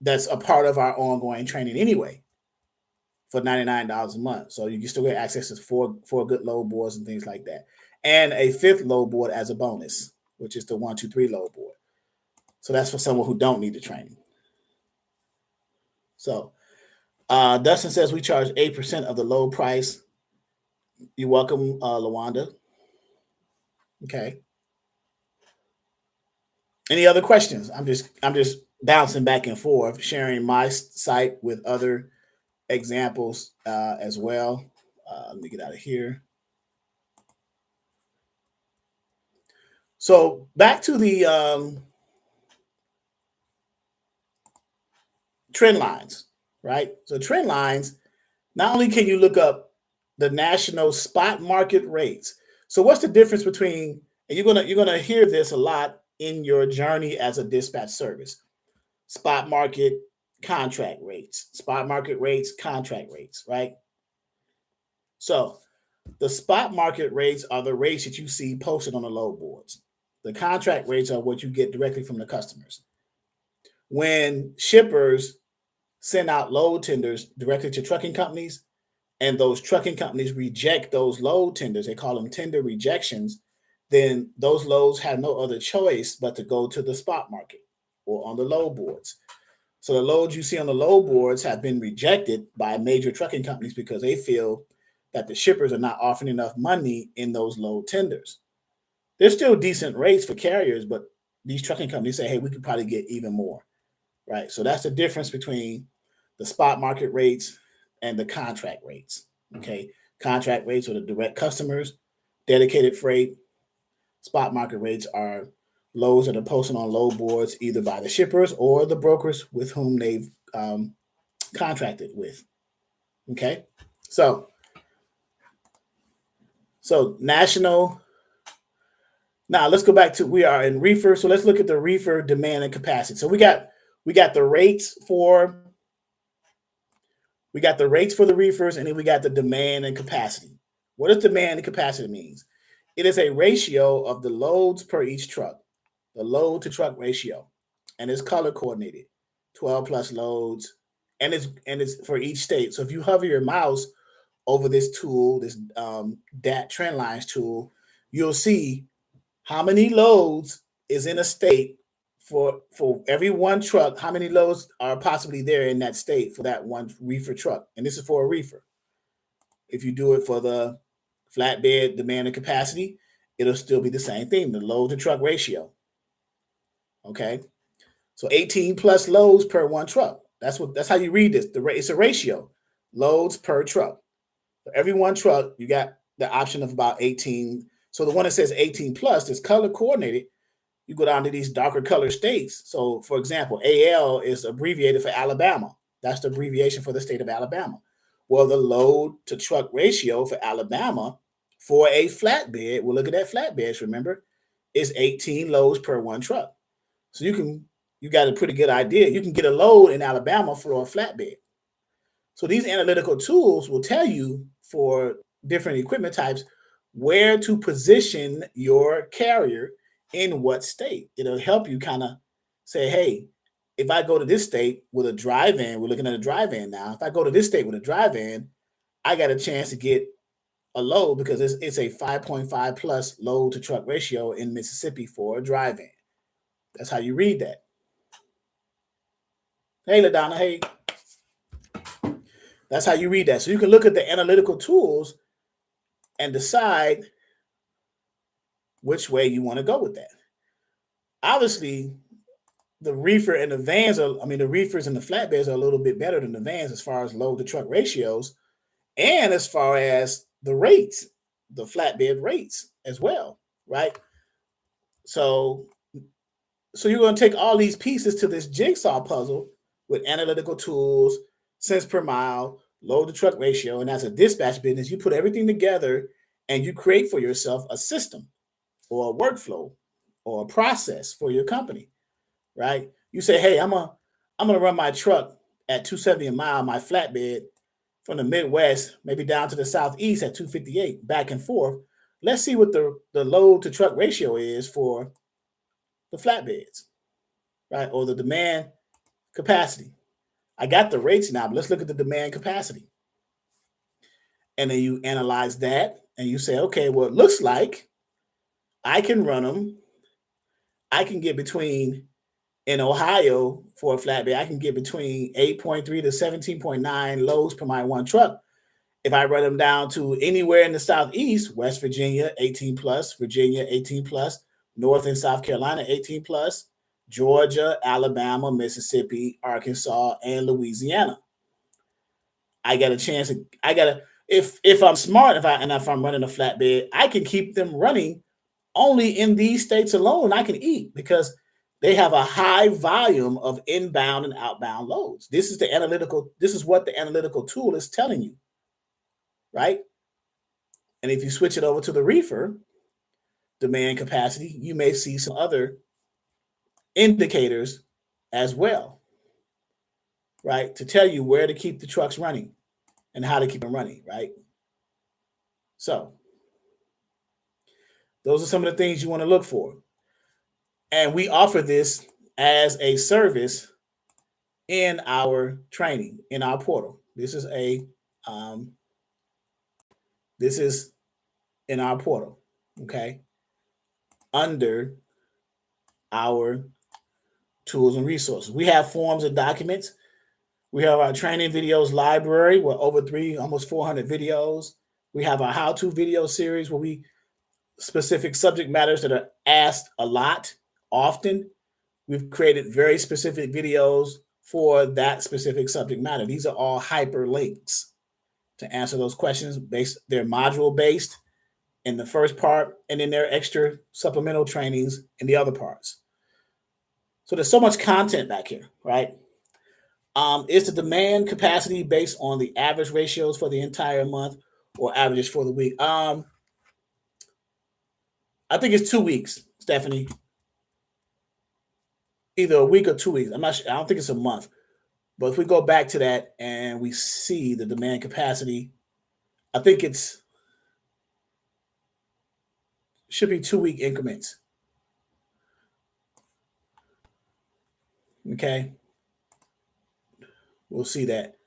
That's a part of our ongoing training anyway for $99 a month. So you can still get access to four good load boards and things like that. And a 5th load board as a bonus, which is the 1, 2, 3 load board. So that's for someone who don't need the training. So Dustin says we charge 8% of the load price. You're welcome, LaWanda. Okay. Any other questions? I'm just bouncing back and forth, sharing my site with other examples as well. Let me get out of here. So back to the trend lines, right? So trend lines, not only can you look up the national spot market rates. So what's the difference between, and you're gonna hear this a lot in your journey as a dispatch service. Spot market, contract rates, spot market rates, contract rates, right? So the spot market rates are the rates that you see posted on the load boards. The contract rates are what you get directly from the customers. When shippers send out load tenders directly to trucking companies, and those trucking companies reject those load tenders, they call them tender rejections, then those loads have no other choice but to go to the spot market or on the load boards. So the loads you see on the load boards have been rejected by major trucking companies because they feel that the shippers are not offering enough money in those load tenders. There's still decent rates for carriers, but these trucking companies say, hey, we could probably get even more, right? So that's the difference between the spot market rates and the contract rates. Okay. Contract rates are the direct customers, dedicated freight. Spot market rates are loads that are posted on load boards either by the shippers or the brokers with whom they've contracted with. Okay. So national. Now let's go back to, we are in reefer. So let's look at the reefer demand and capacity. So we got the rates for the reefers, and then we got the demand and capacity. What does demand and capacity means? It is a ratio of the loads per each truck, the load to truck ratio, and it's color coordinated, 12 plus loads, and it's for each state. So if you hover your mouse over this tool, this DAT trend lines tool, you'll see how many loads is in a state for every one truck. How many loads are possibly there in that state for that one reefer truck? And this is for a reefer. If you do it for the flatbed demand and capacity, it'll still be the same thing, the load to truck ratio. Okay, so 18 plus loads per one truck. That's how you read this. It's a ratio, loads per truck. For every one truck, you got the option of about 18. So the one that says 18 plus is color coordinated. You go down to these darker color states. So, for example, AL is abbreviated for Alabama. That's the abbreviation for the state of Alabama. Well, the load to truck ratio for Alabama for a flatbed, we'll look at that flatbeds, remember, is 18 loads per one truck. So you got a pretty good idea. You can get a load in Alabama for a flatbed. So these analytical tools will tell you for different equipment types where to position your carrier in what state. It'll help you kind of say, hey, if I go to this state with a drive-in, we're looking at a drive-in now. If I go to this state with a drive-in, I got a chance to get a load because it's a 5.5 plus load to truck ratio in Mississippi for a drive-in. That's how you read that. Hey, LaDonna, hey. That's how you read that. So you can look at the analytical tools and decide which way you want to go with that. Obviously, the reefer and the vans the reefers and the flatbeds are a little bit better than the vans as far as load to truck ratios and as far as the rates, the flatbed rates as well, right? So you're going to take all these pieces to this jigsaw puzzle with analytical tools, cents per mile, load to truck ratio, and as a dispatch business, you put everything together and you create for yourself a system or a workflow or a process for your company, right? You say, hey, I'm gonna run my truck at 270 a mile, my flatbed from the Midwest, maybe down to the Southeast at 258, back and forth. Let's see what the load to truck ratio is for the flatbeds, right? Or the demand capacity. I got the rates now, but let's look at the demand capacity. And then you analyze that and you say, okay, well, it looks like I can run them. I can get between, in Ohio for a flatbed, I can get between 8.3 to 17.9 loads per my one truck. If I run them down to anywhere in the Southeast, West Virginia, 18 plus, Virginia, 18 plus, North and South Carolina, 18 plus, Georgia, Alabama, Mississippi, Arkansas, and Louisiana. I got a chance. If I'm smart, if I'm running a flatbed, I can keep them running only in these states alone. I can eat because they have a high volume of inbound and outbound loads. This is what the analytical tool is telling you, right? And if you switch it over to the reefer demand capacity, you may see some other indicators as well, right? To tell you where to keep the trucks running and how to keep them running, right? So those are some of the things you want to look for. And we offer this as a service in our training, in our portal. This is in our portal, okay? Under our tools and resources. We have forms and documents. We have our training videos library with over almost 400 videos. We have our how-to video series where we specific subject matters that are asked a lot, often. We've created very specific videos for that specific subject matter. These are all hyperlinks to answer those questions. They're module based in the first part, and then there are extra supplemental trainings in the other parts. So there's so much content back here, right? Is the demand capacity based on the average ratios for the entire month or averages for the week? I think it's 2 weeks, Stephanie. Either a week or 2 weeks. I'm not sure. I don't think it's a month. But if we go back to that and we see the demand capacity, I think should be 2-week increments. Okay. We'll see that.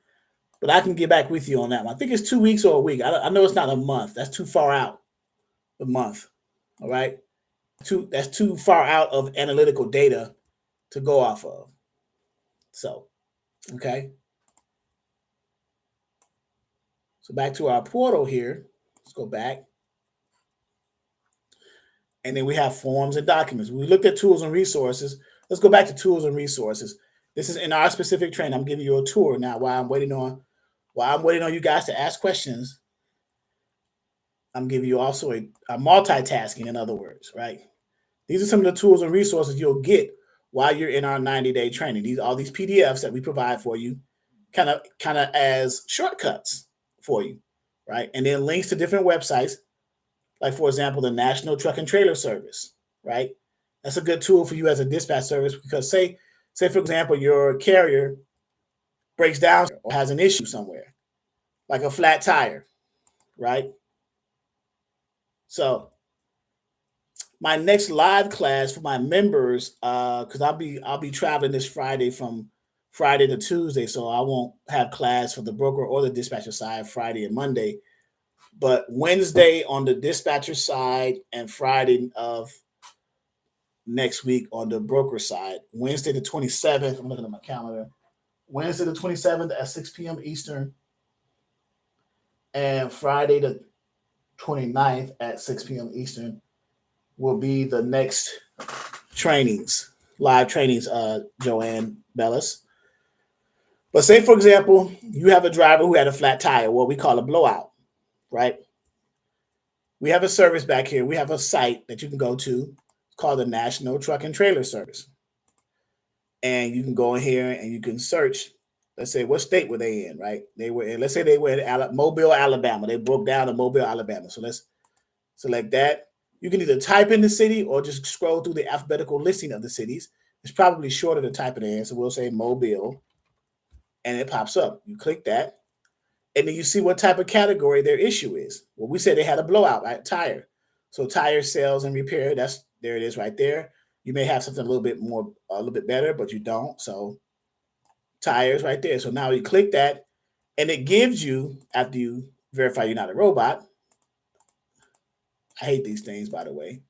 But I can get back with you on that one. I think it's 2 weeks or a week. I know it's not a month. That's too far out. A month. All right. That's too far out of analytical data to go off of. So, okay. So back to our portal here. Let's go back. And then we have forms and documents. We looked at tools and resources. Let's go back to tools and resources. This is in our specific training. I'm giving you a tour now while I'm waiting on you guys to ask questions. I'm giving you also a multitasking, in other words, right? These are some of the tools and resources you'll get while you're in our 90-day training. All these PDFs that we provide for you, kind of as shortcuts for you, right? And then links to different websites, like, for example, the National Truck and Trailer Service, right? That's a good tool for you as a dispatch service because say for example, your carrier breaks down or has an issue somewhere, like a flat tire, right? So my next live class for my members, because I'll be traveling this Friday from Friday to Tuesday, so I won't have class for the broker or the dispatcher side Friday and Monday. But Wednesday on the dispatcher side and Friday of next week on the broker side. Wednesday the 27th, I'm looking at my calendar. Wednesday the 27th at 6 p.m. Eastern. And Friday the 29th at 6 p.m. Eastern will be the next live trainings, Joanne Bellis. But say, for example, you have a driver who had a flat tire, what we call a blowout, right? We have a service back here. We have a site that you can go to called the National Truck and Trailer Service. And you can go in here and you can search, let's say, what state were they in, right? Let's say they were in Mobile, Alabama. They broke down to Mobile, Alabama. So let's select that. You can either type in the city or just scroll through the alphabetical listing of the cities. It's probably shorter to type it in. So we'll say Mobile, and it pops up. You click that. And then you see what type of category their issue is. Well, we said they had a blowout, right? Tire. So tire sales and repair, there it is right there. You may have something a little bit better, but you don't. So tires right there. So now you click that and it gives you, after you verify you're not a robot. I hate these things, by the way.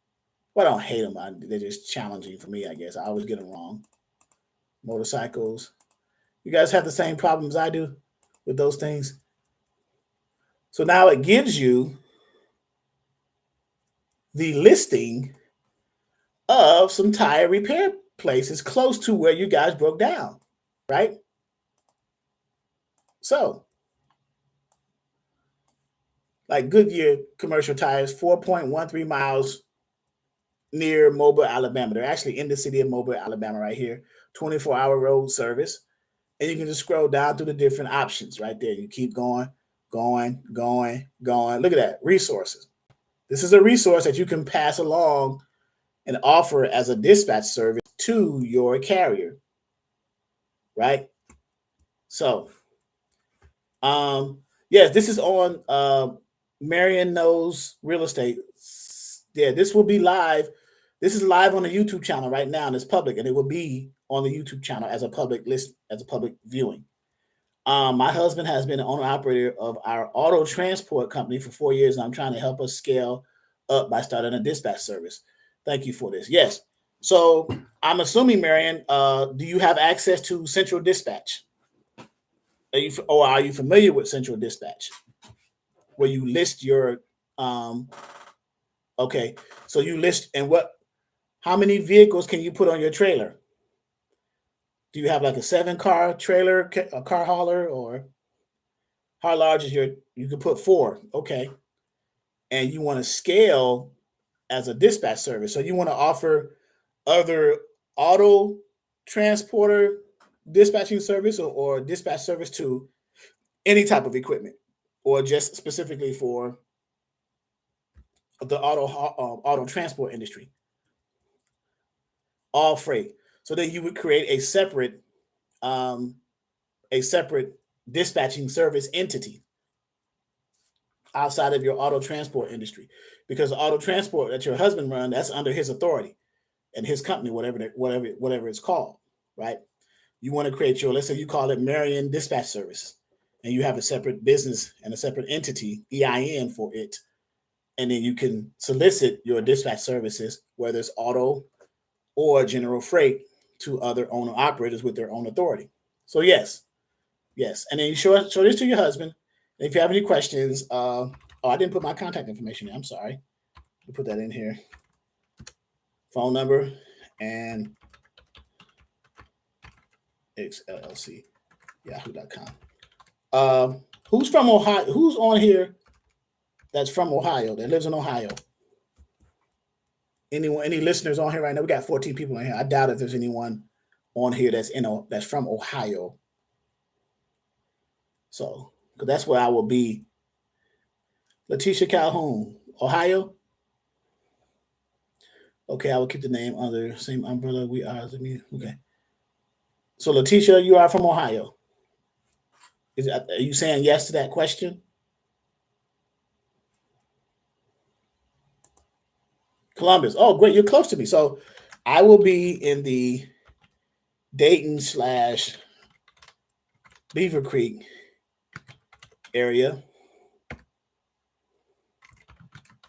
Well, I don't hate them. They're just challenging for me, I guess. I always get them wrong. Motorcycles. You guys have the same problems I do with those things? So now it gives you the listing of some tire repair places close to where you guys broke down, right? So, like Goodyear commercial tires, 4.13 miles near Mobile, Alabama. They're actually in the city of Mobile, Alabama right here. 24-hour road service. And you can just scroll down through the different options right there. You keep going. Look at that, resources. This is a resource that you can pass along and offer as a dispatch service to your carrier, right? So, yes, this is on Marion Knows Real Estate. Yeah, this will be live. This is live on the YouTube channel right now, and it's public, and it will be on the YouTube channel as a public list, as a public viewing. My husband has been an owner operator of our auto transport company for 4 years, and I'm trying to help us scale up by starting a dispatch service. Thank you for this. Yes. So I'm assuming, Marion, do you have access to Central Dispatch? Are you familiar with Central Dispatch, where you list your? Okay, so you list and what? How many vehicles can you put on your trailer? Do you have like a 7-car trailer, a car hauler, or how large is your? You can put 4. Okay, and you want to scale as a dispatch service. So you want to offer other auto transporter dispatching service or dispatch service to any type of equipment, or just specifically for the auto transport industry, all freight. So then you would create um, a separate dispatching service entity outside of your auto transport industry, because the auto transport that your husband run, that's under his authority and his company, whatever it's called, right? You want to create your, let's say you call it Marion Dispatch Service, and you have a separate business and a separate entity, EIN, for it. And then you can solicit your dispatch services, whether it's auto or general freight, to other owner operators with their own authority. So yes. And then you show this to your husband. And if you have any questions, I didn't put my contact information in. I'm sorry. We put that in here. Phone number and exoduslogisticsllc, yahoo.com. Who's from Ohio? Who's on here that's from Ohio, that lives in Ohio? Anyone, any listeners on here right now? We got 14 people in here. I doubt if there's anyone on here that's from Ohio. So, because that's where I will be. Letitia Calhoun, Ohio. Okay, I will keep the name under the same umbrella. We are okay. So, Letitia, you are from Ohio. Are you saying yes to that question? Columbus. Oh, great. You're close to me. So I will be in the Dayton / Beaver Creek area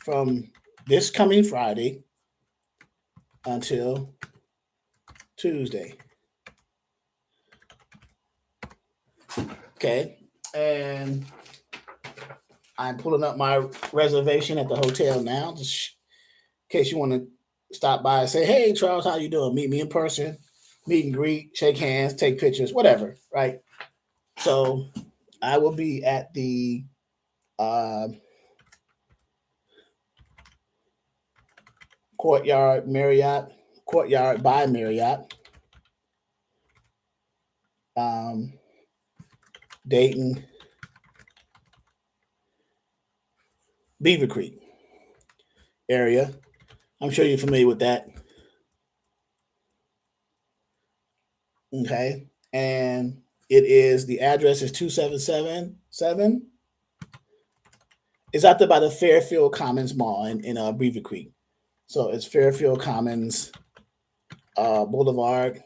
from this coming Friday until Tuesday. Okay. And I'm pulling up my reservation at the hotel now, just in case you want to stop by and say, hey, Charles, how you doing? Meet me in person, meet and greet, shake hands, take pictures, whatever, right? So I will be at the Courtyard by Marriott, Dayton, Beaver Creek area. I'm sure you're familiar with that. Okay. And the address is 2777. It's out there by the Fairfield Commons Mall in Beaver Creek. So it's Fairfield Commons Boulevard,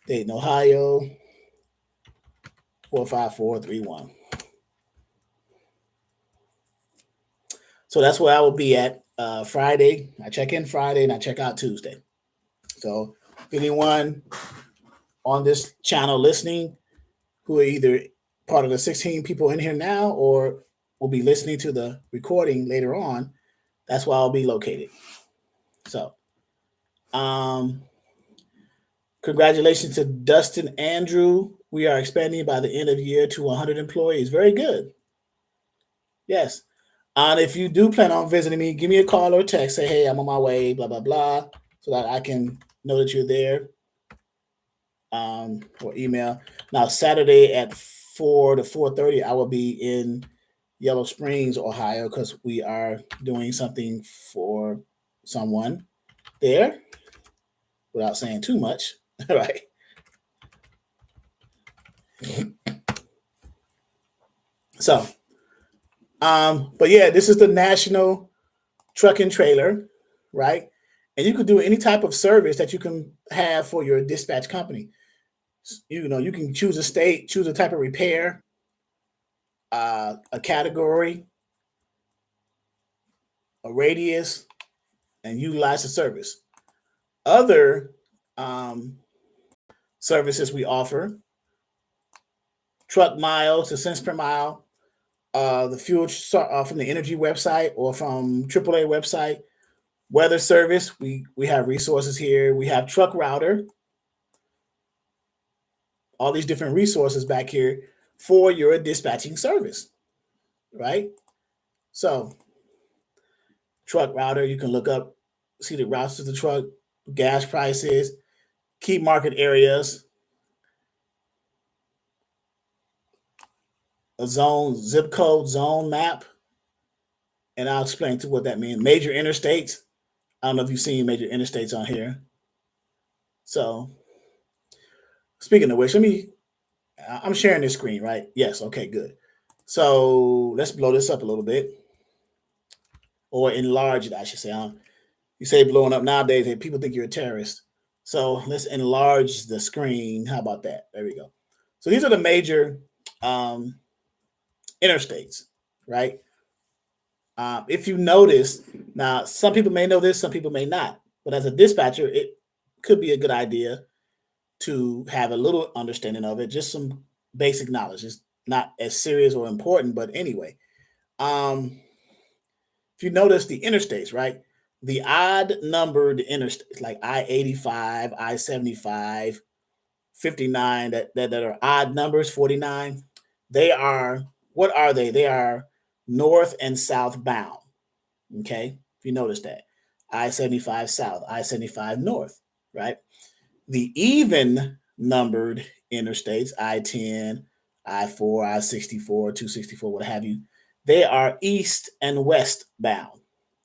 Dayton, Ohio, 45431. So that's where I will be at Friday. I check in Friday and I check out Tuesday. So if anyone on this channel listening who are either part of the 16 people in here now or will be listening to the recording later on, that's where I'll be located. So congratulations to Dustin Andrew. We are expanding by the end of the year to 100 employees. Very good. Yes. And if you do plan on visiting me, give me a call or text. Say, hey, I'm on my way, blah, blah, blah, so that I can know that you're there. Or email. Now, Saturday at 4 to 4:30, I will be in Yellow Springs, Ohio, because we are doing something for someone there without saying too much, right? So, but yeah, this is the National Truck and Trailer, right? And you could do any type of service that you can have for your dispatch company. You know, you can choose a state, choose a type of repair, a category, a radius, and utilize the service. Other services we offer: truck miles, the cents per mile, the fuel from the energy website or from AAA website, weather service. We have resources here. We have truck router, all these different resources back here for your dispatching service, right? So, truck router, you can look up, see the routes to the truck, gas prices, key market areas, a zone, zip code, zone map, and I'll explain to what that means. Major interstates. I don't know if you've seen major interstates on here. So, speaking of which, I'm sharing this screen, right? Yes. Okay, good. So let's blow this up a little bit, or enlarge it, I should say. You say blowing up nowadays, and people think you're a terrorist. So let's enlarge the screen. How about that? There we go. So these are the major um, interstates, right? If you notice, now some people may know this, some people may not. But as a dispatcher, it could be a good idea to have a little understanding of it, just some basic knowledge. It's not as serious or important, but anyway. Um, if you notice the interstates, right? The odd numbered interstates, like I-85, I-75, 59, that are odd numbers, 49, they are, what are they? They are north and southbound. Okay. If you notice that, I-75 south, I-75 north, right? The even numbered interstates, I-10, I-4, I-64, 264, what have you, they are east and west bound.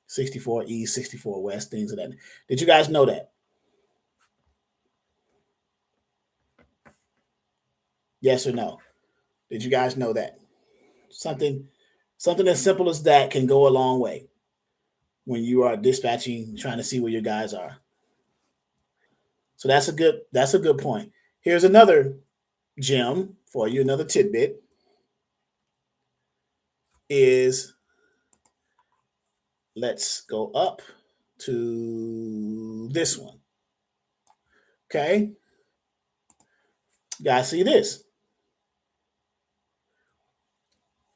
64 east, 64 west, things of that. Did you guys know that? Yes or no? Did you guys know that? Something something as simple as that can go a long way when you are dispatching, trying to see where your guys are. So that's a good point. Here's another gem for you, another tidbit is, let's go up to this one. Okay. You guys see this?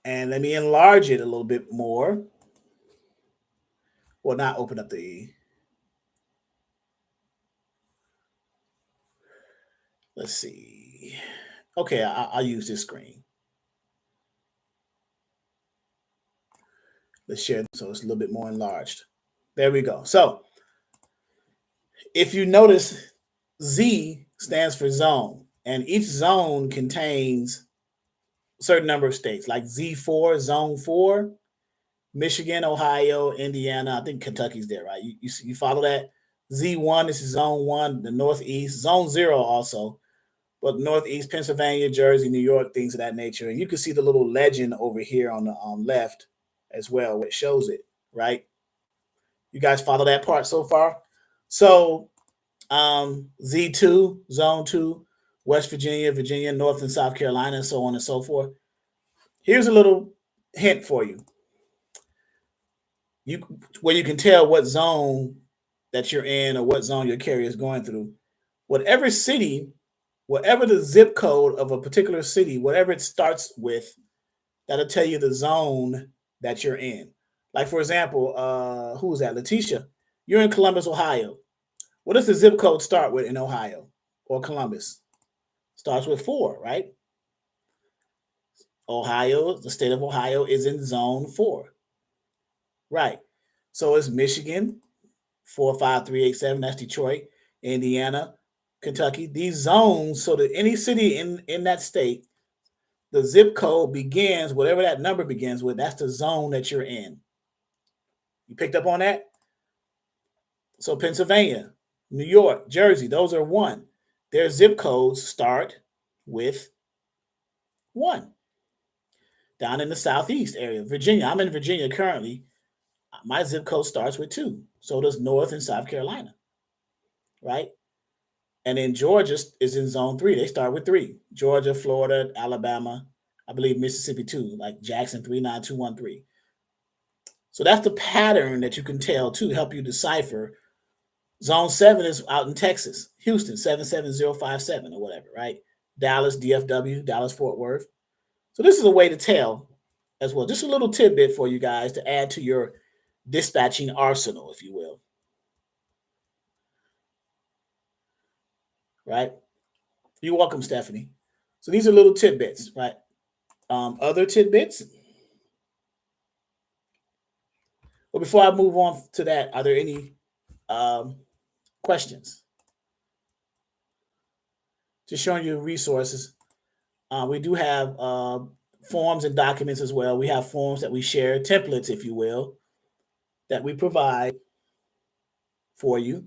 And let me enlarge it a little bit more. Well, not open up the, let's see. Okay, I'll use this screen. Let's share so it's a little bit more enlarged. There we go. So if you notice, Z stands for zone, and each zone contains a certain number of states, like Z4, Zone 4, Michigan, Ohio, Indiana. I think Kentucky's there, right? You follow that? Z1, this is Zone 1, the Northeast. Zone 0 also, but Northeast, Pennsylvania, Jersey, New York, things of that nature. And you can see the little legend over here on the left as well, which shows it, right? You guys follow that part so far? So Z2, Zone 2, West Virginia, Virginia, North and South Carolina, and so on and so forth. Here's a little hint for you. Where you can tell what zone that you're in or what zone your carrier is going through. Whatever city, whatever the zip code of a particular city, whatever it starts with, that'll tell you the zone that you're in. Like for example, who is that? Letitia. You're in Columbus, Ohio. What does the zip code start with in Ohio or Columbus? Starts with 4, right? Ohio, the state of Ohio is in zone 4. Right. So it's Michigan, 45387. That's Detroit, Indiana, Kentucky. These zones, so that any city in that state, the zip code begins, whatever that number begins with, that's the zone that you're in. You picked up on that? So Pennsylvania, New York, Jersey, those are 1. Their zip codes start with 1. Down in the southeast area, Virginia, I'm in Virginia currently. My zip code starts with 2. So does North and South Carolina, right? And then Georgia is in zone 3. They start with 3. Georgia, Florida, Alabama, I believe Mississippi too, like Jackson 39213. So that's the pattern that you can tell to help you decipher. Zone 7 is out in Texas, Houston 77057 or whatever, right? Dallas, DFW, Dallas Fort Worth. So this is a way to tell as well. Just a little tidbit for you guys to add to your dispatching arsenal, if you will. Right? You're welcome, Stephanie. So these are little tidbits, right? Other tidbits. Well, before I move on to that, are there any questions? Just showing you resources. We do have forms and documents as well. We have forms that we share, templates, if you will, that we provide for you.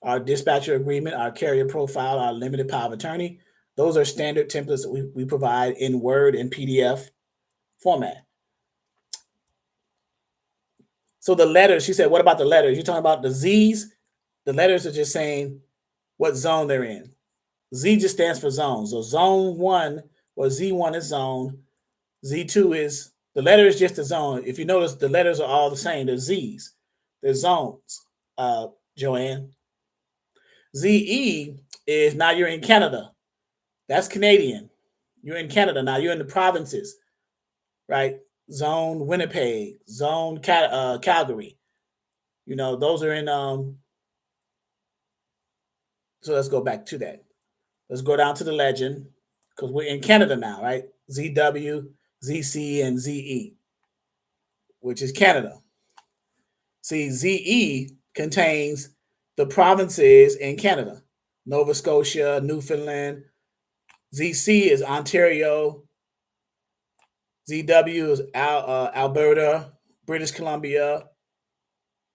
Our dispatcher agreement, our carrier profile, our limited power of attorney. Those are standard templates that we provide in Word and PDF format. So the letters, she said, what about the letters? You're talking about the Z's? The letters are just saying what zone they're in. Z just stands for zone. So zone 1 or Z1 is zone. Z2 is, the letter is just a zone. If you notice, the letters are all the same. They're Z's. They're zones, Joanne. ZE is now you're in Canada. That's Canadian. You're in Canada now. You're in the provinces, right? Zone Winnipeg, zone Calgary. You know, those are in. So let's go back to that. Let's go down to the legend because we're in Canada now, right? ZW, ZC, and ZE, which is Canada. See, ZE contains the provinces in Canada: Nova Scotia, Newfoundland. ZC is Ontario. ZW is Alberta, British Columbia,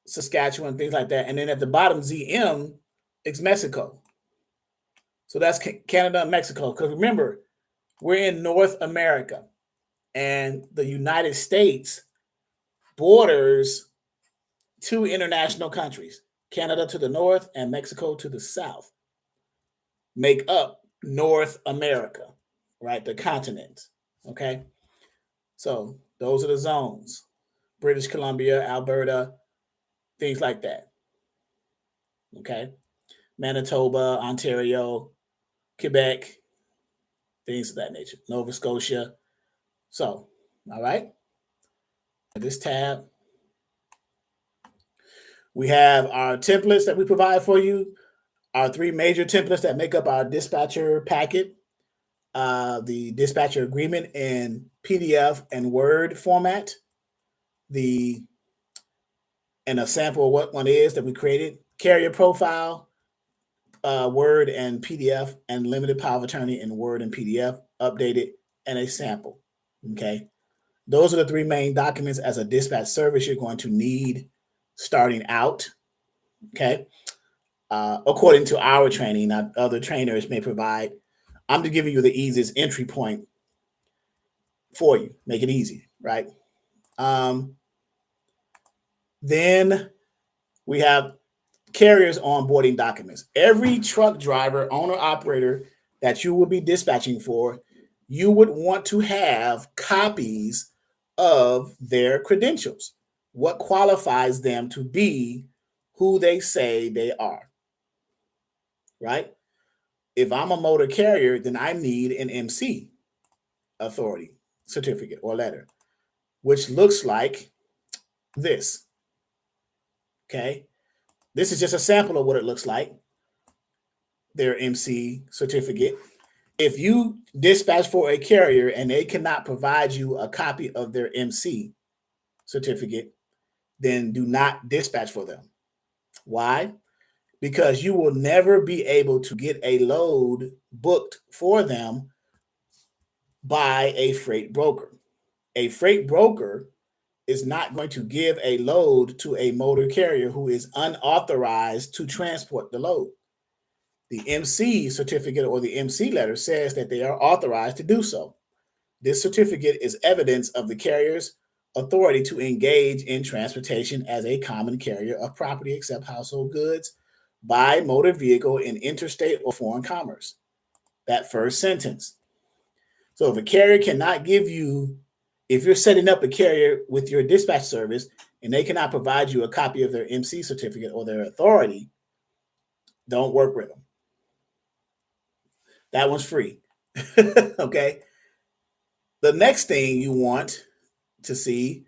Saskatchewan, things like that. And then at the bottom, ZM is Mexico. So that's Canada and Mexico. Because remember, we're in North America, and the United States borders 2 international countries, Canada to the north and Mexico to the south, make up North America, right? The continent, okay? So those are the zones: British Columbia, Alberta, things like that, okay? Manitoba, Ontario, Quebec, things of that nature, Nova Scotia. So, all right, this tab, we have our templates that we provide for you, our 3 major templates that make up our dispatcher packet, the dispatcher agreement in PDF and Word format, and a sample of what one is that we created, carrier profile, Word and PDF, and limited power of attorney in Word and PDF, updated, and a sample. Okay. Those are the 3 main documents as a dispatch service you're going to need starting out. Okay. According to our training, not other trainers may provide. I'm just giving you the easiest entry point for you. Make it easy, right? Then we have carriers onboarding documents. Every truck driver, owner, operator that you will be dispatching for, you would want to have copies of their credentials. What qualifies them to be who they say they are, right? If I'm a motor carrier, then I need an MC authority certificate or letter, which looks like this. Okay. This is just a sample of what it looks like, their MC certificate. If you dispatch for a carrier and they cannot provide you a copy of their MC certificate, then do not dispatch for them. Why? Because you will never be able to get a load booked for them by a freight broker. A freight broker is not going to give a load to a motor carrier who is unauthorized to transport the load. The MC certificate or the MC letter says that they are authorized to do so. This certificate is evidence of the carrier's authority to engage in transportation as a common carrier of property except household goods by motor vehicle in interstate or foreign commerce. That first sentence. So if a carrier cannot give you, if you're setting up a carrier with your dispatch service and they cannot provide you a copy of their MC certificate or their authority, don't work with them. That one's free. Okay. The next thing you want to see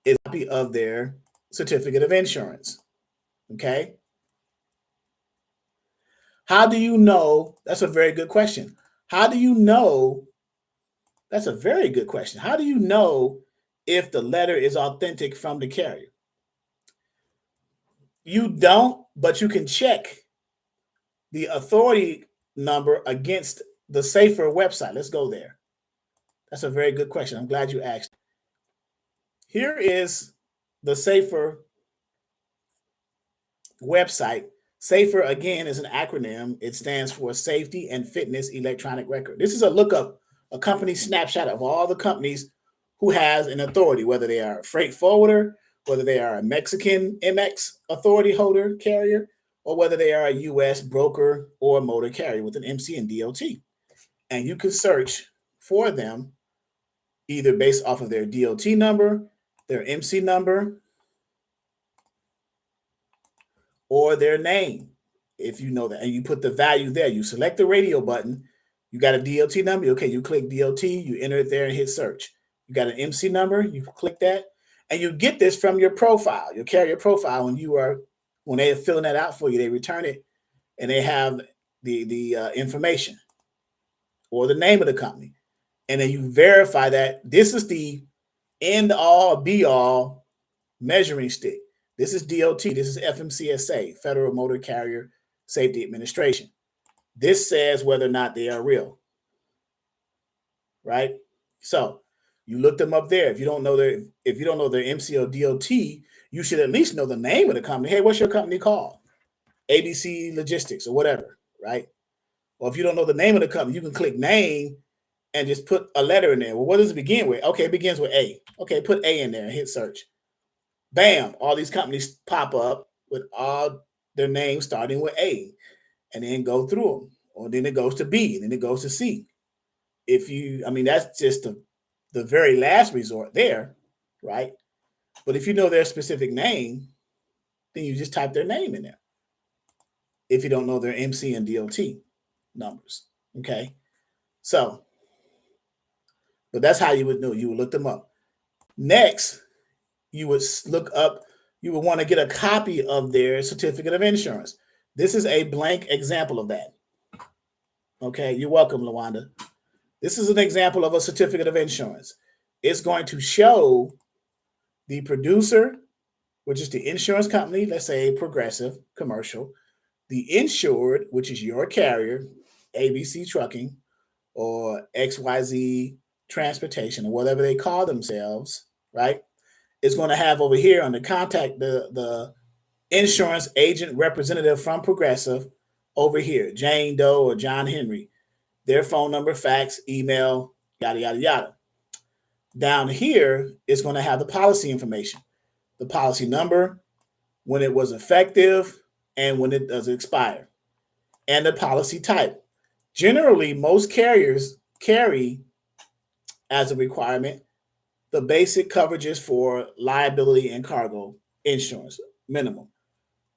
is a copy of their certificate of insurance. Okay. How do you know? That's a very good question. How do you know? That's a very good question. How do you know if the letter is authentic from the carrier? You don't, but you can check the authority number against the Safer website. Let's go there. That's a very good question. I'm glad you asked. Here is the Safer website. Safer, again, is an acronym. It stands for Safety and Fitness Electronic Record. This is a lookup, a company snapshot of all the companies who has an authority, whether they are a freight forwarder, whether they are a Mexican MX authority holder carrier, or whether they are a U.S. broker or motor carrier with an MC and DOT. And you can search for them either based off of their DOT number, their MC number, or their name, if you know that. And you put the value there. You select the radio button. You got a DOT number. Okay, you click DOT. You enter it there and hit search. You got an MC number. You click that. And you get this from your profile, your carrier profile. When they are filling that out for you, they return it and they have the information or the name of the company. And then you verify that this is the end all be all measuring stick. This is DOT. This is FMCSA, Federal Motor Carrier Safety Administration. This says whether or not they are real, right? So you look them up there. If you don't know their MC or DOT, you should at least know the name of the company. Hey, what's your company called? ABC Logistics or whatever, right? Or if you don't know the name of the company, you can click name and just put a letter in there. Well, what does it begin with? Okay, it begins with A. Okay, put A in there and hit search. Bam, all these companies pop up with all their names starting with A, and then go through them. Or then it goes to B, and then it goes to C. That's just the very last resort there, right? But if you know their specific name, then you just type their name in there. If you don't know their MC and DOT numbers, okay? So, but that's how you would know. You would look them up. Next, you would want to get a copy of their certificate of insurance. This is a blank example of that. Okay, you're welcome, Lawanda. This is an example of a certificate of insurance. It's going to show the producer, which is the insurance company, let's say Progressive Commercial, the insured, which is your carrier, ABC Trucking, or XYZ Transportation, or whatever they call themselves, right? It's going to have over here on the contact the insurance agent representative from Progressive over here, Jane Doe or John Henry, their phone number, fax, email, yada, yada, yada. Down here, it's going to have the policy information, the policy number, when it was effective, and when it does expire, and the policy type. Generally, most carriers carry as a requirement the basic coverages for liability and cargo insurance minimum.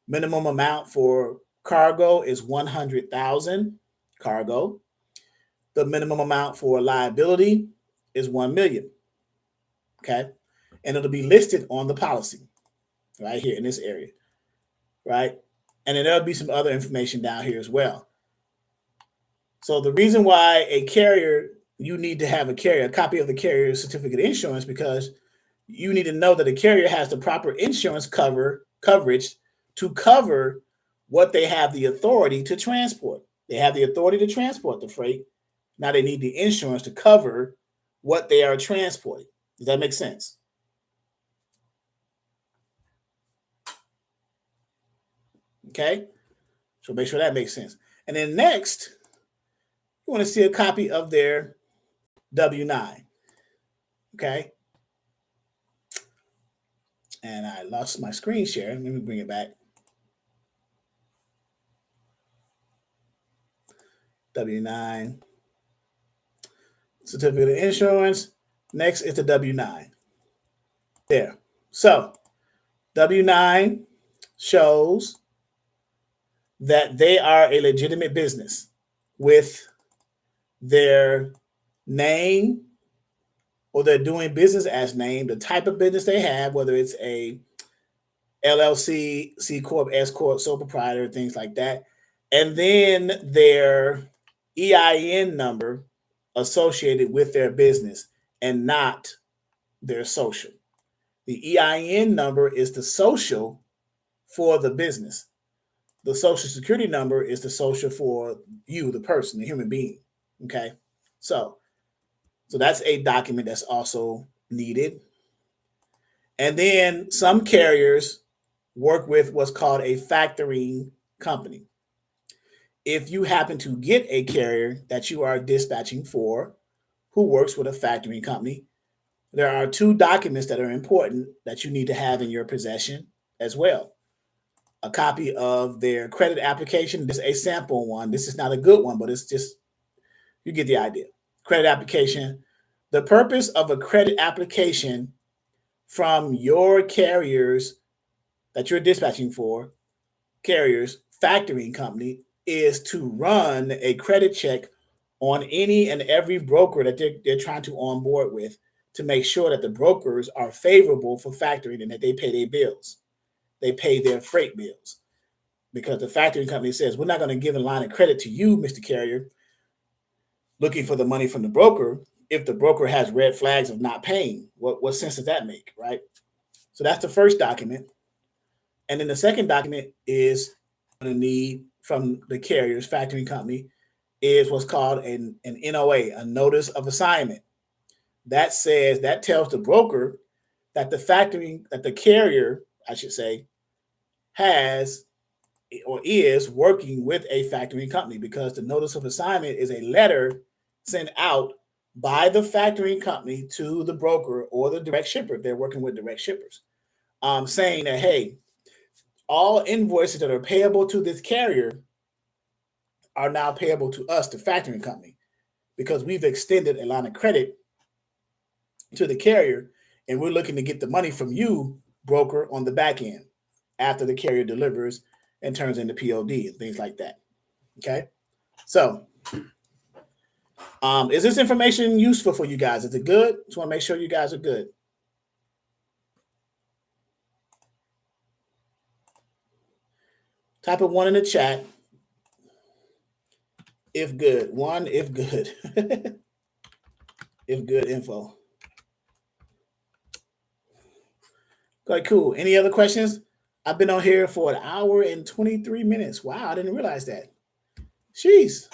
Minimum amount for cargo is 100,000 cargo. The minimum amount for liability is 1 million. Okay. And it'll be listed on the policy right here in this area. Right. And then there'll be some other information down here as well. So the reason why you need to have a copy of the carrier certificate of insurance, because you need to know that the carrier has the proper insurance coverage to cover what they have the authority to transport. They have the authority to transport the freight. Now they need the insurance to cover what they are transporting. Does that make sense? Okay, so make sure that makes sense. And then next, you want to see a copy of their W-9. Okay, and I lost my screen share. Let me bring it back. W-9, certificate of insurance. Next is the W-9. There. So W-9 shows that they are a legitimate business with their name, or they're doing business as name, the type of business they have, whether it's a LLC, C Corp, S Corp, sole proprietor, things like that. And then their EIN number associated with their business and not their social. The EIN number is the social for the business. The social security number is the social for you, the person, the human being. Okay. So that's a document that's also needed. And then some carriers work with what's called a factoring company. If you happen to get a carrier that you are dispatching for who works with a factoring company, there are two documents that are important that you need to have in your possession as well. A copy of their credit application. This is a sample one. This is not a good one, but it's just, you get the idea. Credit application. The purpose of a credit application from your carriers that you're dispatching for, carriers, factoring company, is to run a credit check on any and every broker that they're trying to onboard with, to make sure that the brokers are favorable for factoring and that they pay their bills. They pay their freight bills. Because the factoring company says, we're not going to give a line of credit to you, Mr. Carrier, looking for the money from the broker, if the broker has red flags of not paying. What sense does that make, right? So that's the first document. And then the second document is going to need from the carrier's factoring company is what's called an NOA, a notice of assignment. That says, that tells the broker that the carrier, I should say, has or is working with a factoring company, because the notice of assignment is a letter sent out by the factoring company to the broker or the direct shipper, if they're working with direct shippers, saying that, hey, all invoices that are payable to this carrier are now payable to us, the factoring company, because we've extended a line of credit to the carrier, and we're looking to get the money from you, broker, on the back end after the carrier delivers and turns into POD and things like that. Okay, so is this information useful for you guys? Is it good? Just want to make sure you guys are good. Type of one in the chat if good. One if good. If good info. Okay, cool. Any other questions? I've been on here for 1 hour and 23 minutes. Wow, I didn't realize that. Jeez.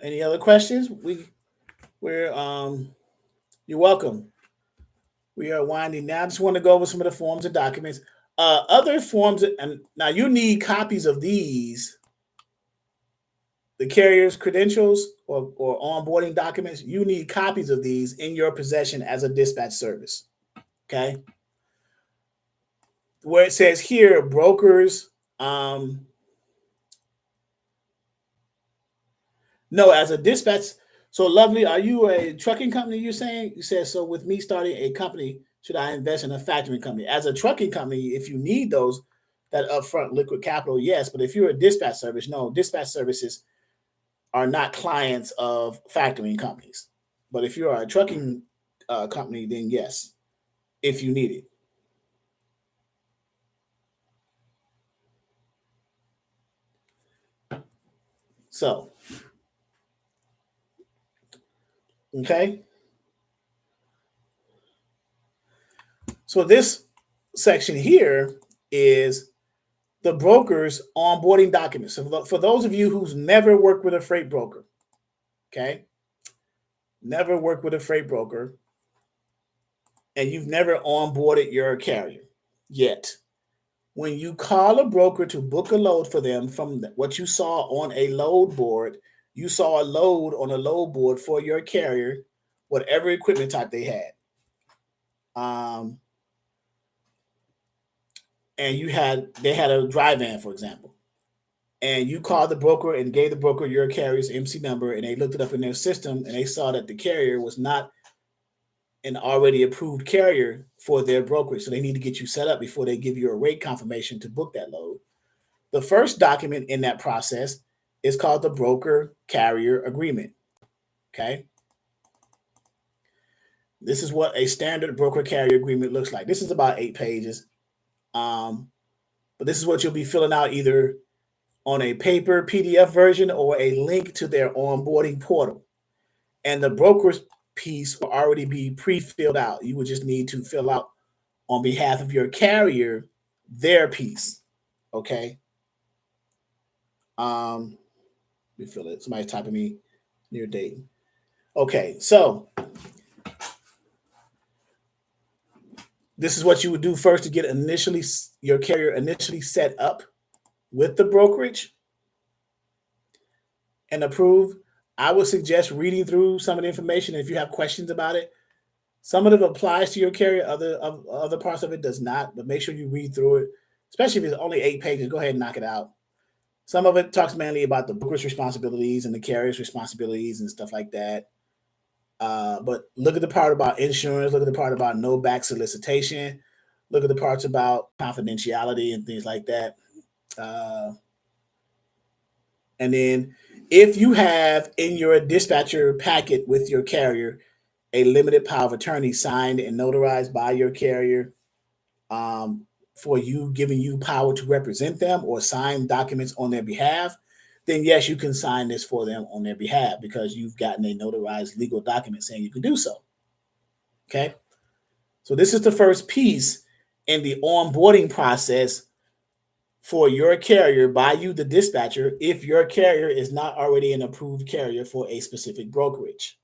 Any other questions? We're you're welcome. We are winding down. Just want to go over some of the forms and documents. Other forms, and now you need copies of these, the carrier's credentials or onboarding documents. You need copies of these in your possession as a dispatch service. Okay. Where it says here, brokers, no, as a dispatch. So Lovely, are you a trucking company? You're saying, you said, so with me starting a company, should I invest in a factoring company? As a trucking company, if you need those, that upfront liquid capital, yes. But if you're a dispatch service, no, dispatch services are not clients of factoring companies. But if you're a trucking company, then yes, if you need it. So, okay. So this section here is the broker's onboarding documents. So for those of you who's never worked with a freight broker, okay, never worked with a freight broker, and you've never onboarded your carrier yet, when you call a broker to book a load for them from what you saw on a load board, you saw a load on a load board for your carrier, whatever equipment type they had. And they had a dry van, for example. And you called the broker and gave the broker your carrier's MC number, and they looked it up in their system, and they saw that the carrier was not an already approved carrier for their brokerage. So they need to get you set up before they give you a rate confirmation to book that load. The first document in that process is called the broker carrier agreement. Okay. This is what a standard broker carrier agreement looks like. This is about 8 pages. But this is what you'll be filling out either on a paper PDF version or a link to their onboarding portal. And the broker's piece will already be pre-filled out. You would just need to fill out on behalf of your carrier their piece. Okay. Let me fill it. Somebody's typing me near Dayton. Okay, so this is what you would do first to get your carrier initially set up with the brokerage and approved. I would suggest reading through some of the information. If you have questions about it, some of it applies to your carrier, other parts of it does not, but make sure you read through it, especially if it's only 8 pages. Go ahead and knock it out. Some of it talks mainly about the broker's responsibilities and the carrier's responsibilities and stuff like that. But look at the part about insurance, look at the part about no back solicitation, look at the parts about confidentiality and things like that. And then if you have in your dispatcher packet with your carrier a limited power of attorney signed and notarized by your carrier, for you giving you power to represent them or sign documents on their behalf, then yes, you can sign this for them on their behalf because you've gotten a notarized legal document saying you can do so. Okay. So this is the first piece in the onboarding process for your carrier by you, the dispatcher, if your carrier is not already an approved carrier for a specific brokerage.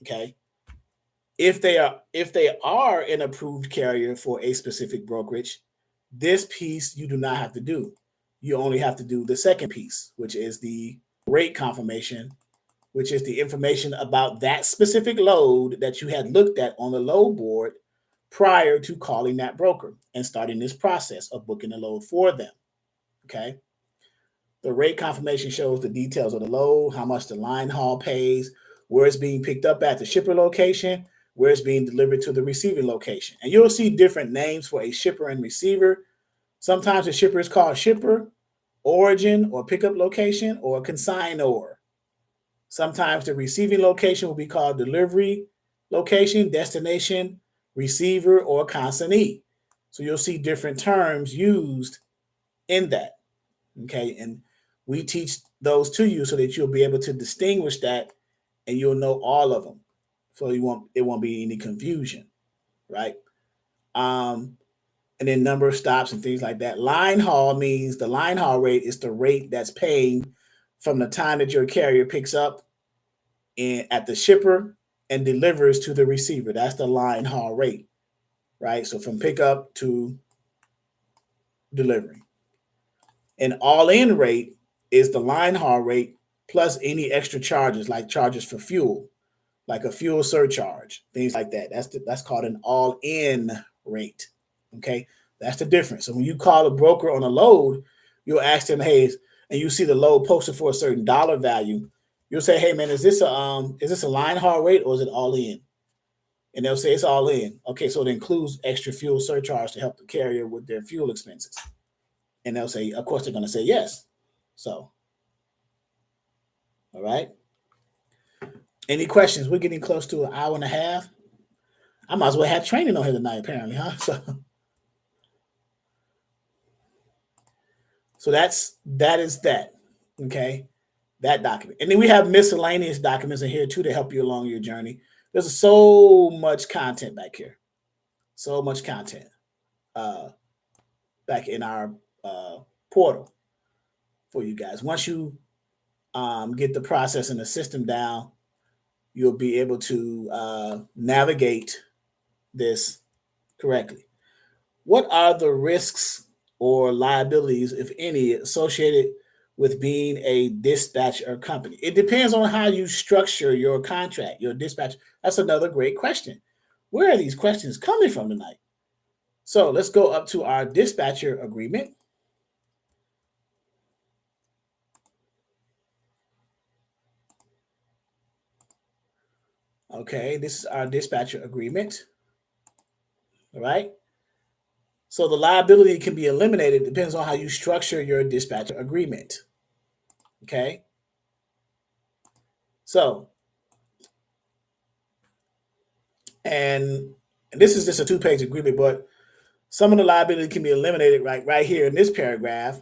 Okay. If they are an approved carrier for a specific brokerage, this piece you do not have to do. You only have to do the second piece, which is the rate confirmation, which is the information about that specific load that you had looked at on the load board prior to calling that broker and starting this process of booking a load for them. Okay. The rate confirmation shows the details of the load, how much the line haul pays, where it's being picked up at the shipper location, where it's being delivered to the receiving location. And you'll see different names for a shipper and receiver. Sometimes the shipper is called shipper, origin, or pickup location, or consignor. Sometimes the receiving location will be called delivery location, destination, receiver, or consignee. So you'll see different terms used in that. Okay. And we teach those to you so that you'll be able to distinguish that and you'll know all of them. So it won't be any confusion, right? And then number of stops and things like that. Line haul means the line haul rate is the rate that's paying from the time that your carrier picks up at the shipper and delivers to the receiver. That's the line haul rate, right? So from pickup to delivery. An all-in rate is the line haul rate plus any extra charges like charges for fuel, like a fuel surcharge, things like that. That's called an all-in rate. Okay, that's the difference. So when you call a broker on a load, you'll ask them, hey, and you see the load posted for a certain dollar value, you'll say, hey man, is this a line haul rate or is it all in? And they'll say it's all in. Okay, so it includes extra fuel surcharge to help the carrier with their fuel expenses. And they'll say, of course, they're going to say yes. So, all right. Any questions? We're getting close to an hour and a half. I might as well have training on here tonight, apparently, huh? So that is that. Okay. That document. And then we have miscellaneous documents in here too to help you along your journey. There's so much content back here. So much content back in our portal for you guys. Once you get the process and the system down, you'll be able to navigate this correctly. What are the risks or liabilities, if any, associated with being a dispatcher company? It depends on how you structure your contract, your dispatch. That's another great question. Where are these questions coming from tonight? So let's go up to our dispatcher agreement. Okay, this is our dispatcher agreement. All right. So the liability can be eliminated. It depends on how you structure your dispatcher agreement. Okay. So, and this is just a 2-page agreement, but some of the liability can be eliminated right here in this paragraph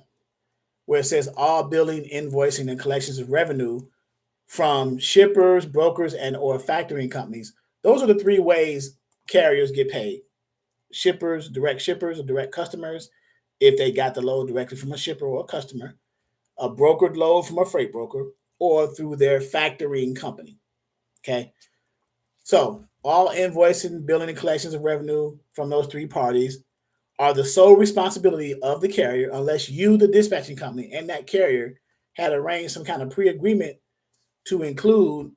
where it says all billing, invoicing, and collections of revenue from shippers, brokers, and or factoring companies. Those are the 3 ways carriers get paid. Shippers or direct customers, if they got the load directly from a shipper or a customer, a brokered load from a freight broker, or through their factoring company. Okay. So all invoicing, billing, and collections of revenue from those 3 parties are the sole responsibility of the carrier unless you, the dispatching company, and that carrier had arranged some kind of pre-agreement to include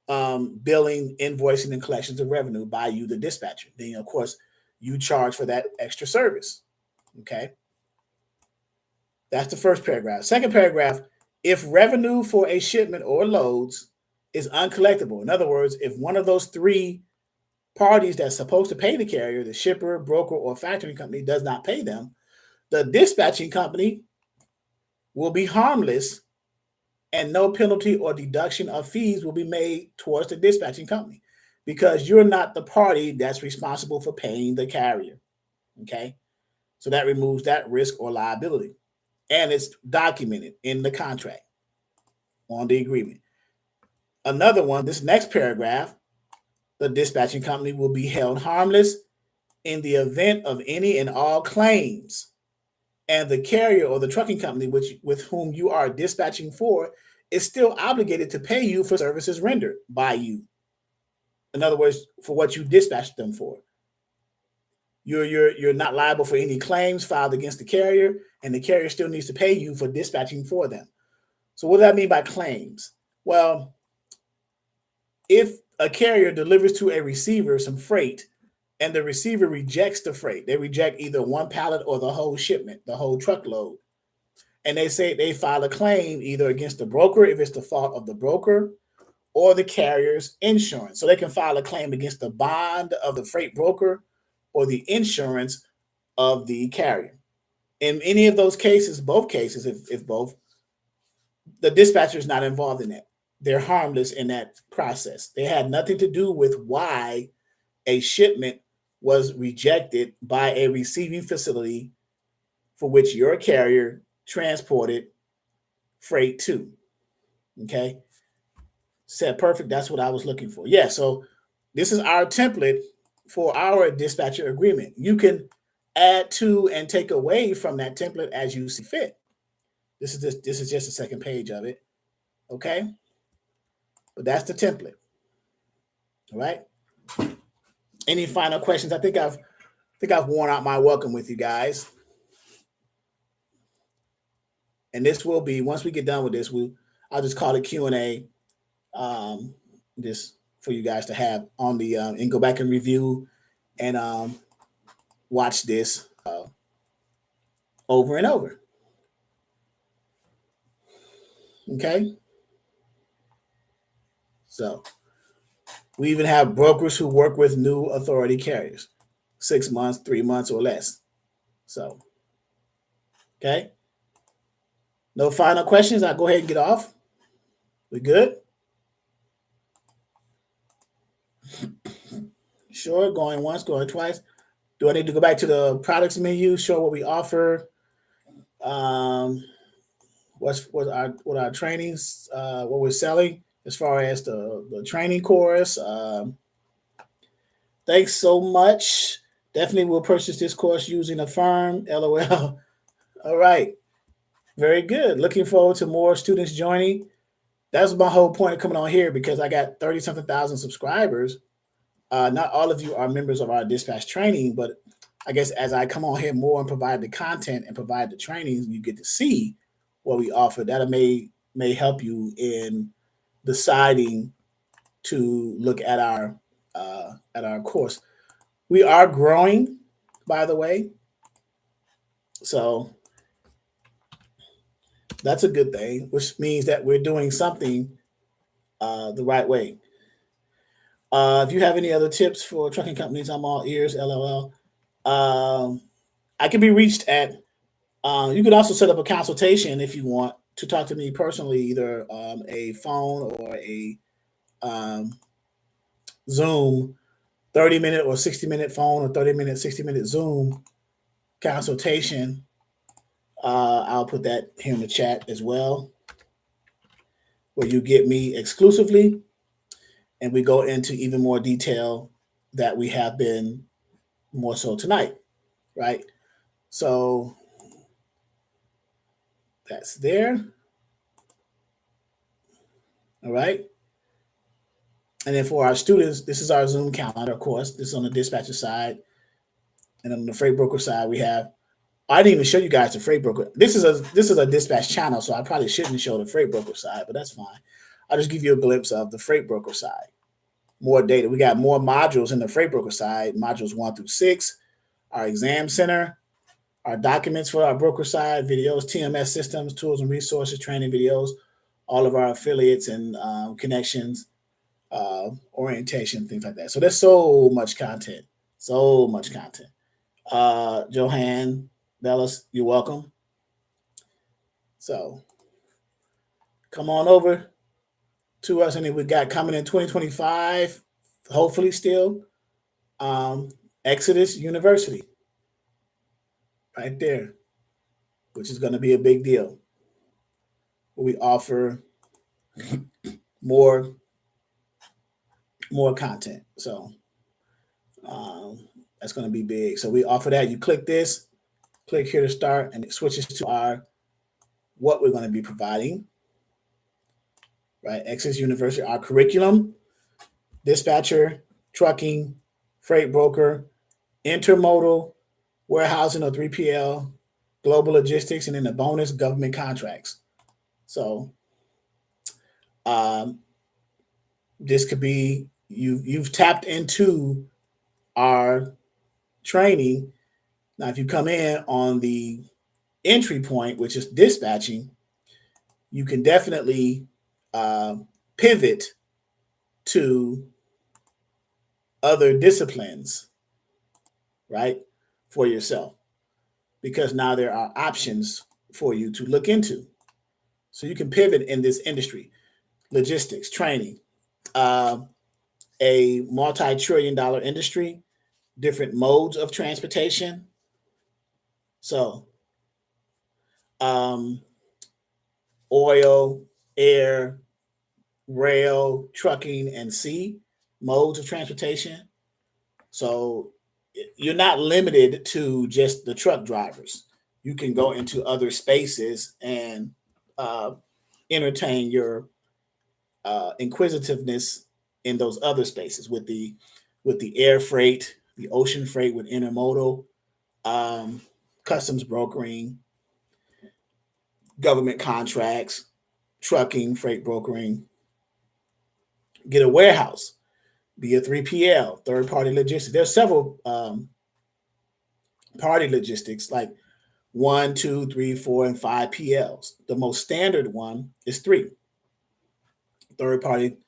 billing, invoicing, and collections of revenue by you, the dispatcher. Then, of course, you charge for that extra service. Okay. That's the first paragraph. Second paragraph, if revenue for a shipment or loads is uncollectible, in other words, if one of those 3 parties that's supposed to pay the carrier, the shipper, broker, or factoring company, does not pay them, the dispatching company will be harmless and no penalty or deduction of fees will be made towards the dispatching company because you're not the party that's responsible for paying the carrier. Okay. So that removes that risk or liability. And it's documented in the contract on the agreement. Another one, this next paragraph, the dispatching company will be held harmless in the event of any and all claims. And the carrier or the trucking company with whom you are dispatching for is still obligated to pay you for services rendered by you. In other words, for what you dispatched them for. You're not liable for any claims filed against the carrier, and the carrier still needs to pay you for dispatching for them. So what do I mean by claims? Well, if a carrier delivers to a receiver some freight and the receiver rejects the freight, they reject either one pallet or the whole shipment, the whole truckload. And they say they file a claim either against the broker if it's the fault of the broker or the carrier's insurance. So they can file a claim against the bond of the freight broker or the insurance of the carrier. In any of those cases, both cases, if both, the dispatcher is not involved in that. They're harmless in that process. They had nothing to do with why a shipment was rejected by a receiving facility for which your carrier transported freight to. Okay. Said perfect. That's what I was looking for. Yeah. So this is our template for our dispatcher agreement. You can add to and take away from that template as you see fit. This is just a second page of it. Okay. But that's the template. All right. Any final questions? I think I've worn out my welcome with you guys. And this will be, once we get done with this, I'll just call it Q&A, just for you guys to have on the and go back and review and watch this over and over. Okay. So we even have brokers who work with new authority carriers, 6 months, 3 months or less. So, okay. No final questions. I'll go ahead and get off. We good? Sure. Going once, going twice. Do I need to go back to the products menu, show what we offer? What our trainings, what we're selling as far as the training course. Thanks so much. Definitely will purchase this course using Affirm. LOL. All right. Very good. Looking forward to more students joining. That's my whole point of coming on here because I got 30 something thousand subscribers. Not all of you are members of our dispatch training, but I guess as I come on here more and provide the content and provide the trainings, you get to see what we offer. That may help you in deciding to look at our course. We are growing, by the way, so that's a good thing, which means that we're doing something the right way. If you have any other tips for trucking companies, I'm all ears. LOL. I can be reached at. You can also set up a consultation if you want to talk to me personally, either a phone or a um, Zoom, 30-minute or 60-minute phone or 30-minute, 60-minute Zoom consultation. I'll put that here in the chat as well, where you get me exclusively, and we go into even more detail that we have been more so tonight, right? So that's there. All right. And then for our students, this is our Zoom calendar, of course. This is on the dispatcher side. And on the freight broker side, we have. I didn't even show you guys the freight broker. This is a dispatch channel, so I probably shouldn't show the freight broker side, but that's fine. I'll just give you a glimpse of the freight broker side. More data. We got more modules in the freight broker side, modules 1 through 6, our exam center, our documents for our broker side, videos, TMS systems, tools and resources, training videos, all of our affiliates and connections, orientation, things like that. So there's so much content, so much content. Johan Bellis, you're welcome. So come on over to us. And then we got coming in 2025, hopefully still, Exodus University right there, which is going to be a big deal. We offer more content. So that's going to be big. So we offer that. You click this, click here to start, and it switches to our what we're going to be providing. Right, Exodus University, our curriculum, dispatcher, trucking, freight broker, intermodal, warehousing or 3PL, global logistics, and then the bonus government contracts. So this could be you've tapped into our training. Now, if you come in on the entry point, which is dispatching, you can definitely pivot to other disciplines, right, for yourself, because now there are options for you to look into. So you can pivot in this industry, logistics, training, a multi-trillion-dollar industry, different modes of transportation. So oil, air, rail, trucking, and sea modes of transportation. So you're not limited to just the truck drivers. You can go into other spaces and entertain your inquisitiveness in those other spaces with the air freight, the ocean freight with intermodal, customs brokering, government contracts, trucking, freight brokering. Get a warehouse, be a 3PL, third party logistics. There's several party logistics like 1, 2, 3, 4, and 5 PLs. The most standard one is 3. Third party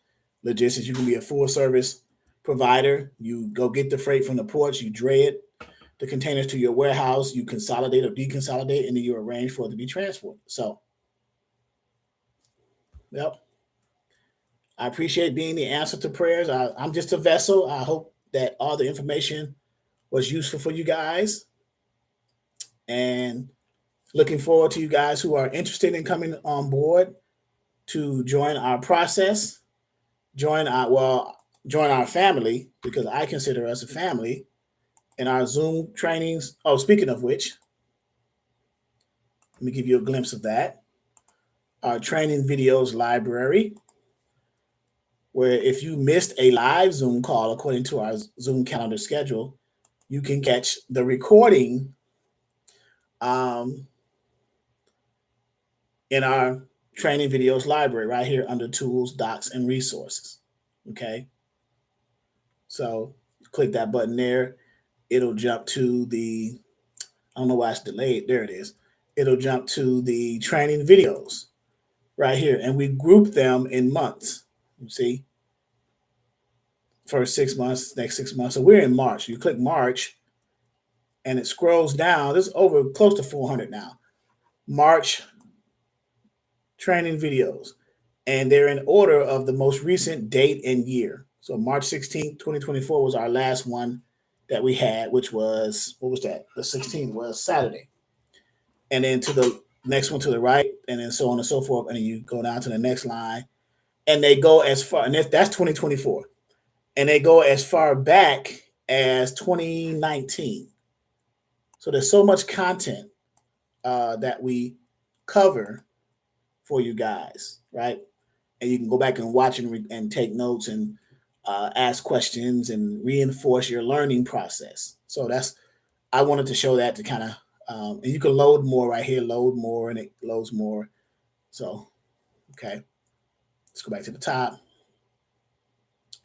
logistics. You can be a full service provider. You go get the freight from the ports, you dray it, the containers to your warehouse, you consolidate or deconsolidate, and then you arrange for it to be transported. So, yep. I appreciate being the answer to prayers. I'm just a vessel. I hope that all the information was useful for you guys. And looking forward to you guys who are interested in coming on board to join our process, join our family, because I consider us a family in our Zoom trainings. Oh, speaking of which, Let me give you a glimpse of that. Our training videos library, where if you missed a live Zoom call according to our Zoom calendar schedule, you can catch the recording in our training videos library right here under tools, docs, and resources. Okay. So click that button there. It'll jump to the, I don't know why it's delayed. There it is. It'll jump to the training videos right here. And we group them in months. You see, first 6 months, next 6 months. So we're in March. You click March and it scrolls down. There's over close to 400 now. March training videos. And they're in order of the most recent date and year. So March 16th, 2024 was our last one that we had, which was, what was that? The 16th was Saturday. And then to the next one to the right, and then so on and so forth. And then you go down to the next line. And they go as far, and that's 2024. And they go as far back as 2019. So there's so much content that we cover for you guys, right? And you can go back and watch and take notes and ask questions and reinforce your learning process. So I wanted to show that to kind of, and you can load more right here, load more, and it loads more. So, okay, let's go back to the top,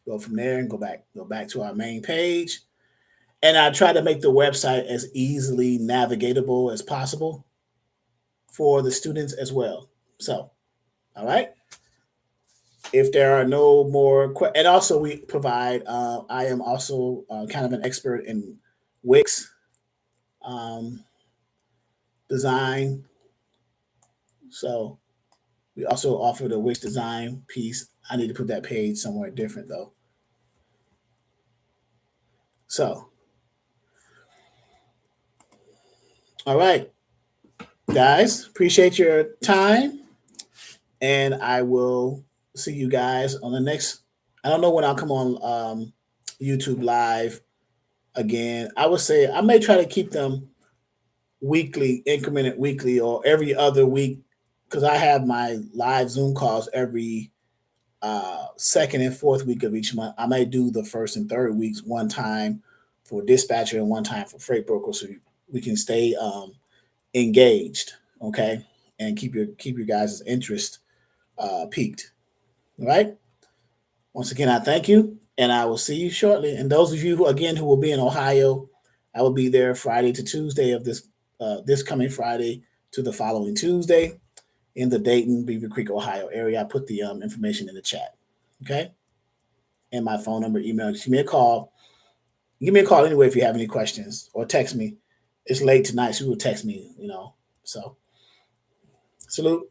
go from there and go back to our main page. And I try to make the website as easily navigatable as possible for the students as well. So, all right. If there are no more, and also we provide, I am also kind of an expert in Wix design. So we also offer the Wix design piece. I need to put that page somewhere different though. So, all right, guys, appreciate your time. And I will see you guys on the next. I don't know when I'll come on YouTube live again. I would say I may try to keep them weekly, incremented weekly, or every other week, because I have my live Zoom calls every second and fourth week of each month. I may do the first and third weeks one time for dispatcher and one time for freight broker, so we can stay engaged, okay, and keep your guys' interest peaked. All right. Once again, I thank you, and I will see you shortly. And those of you who will be in Ohio, I will be there Friday to Tuesday of this coming Friday to the following Tuesday in the Dayton, Beaver Creek, Ohio area. I put the information in the chat. Okay. And my phone number, email. Give me a call. Give me a call anyway if you have any questions, or text me. It's late tonight, so you will text me. So, salute.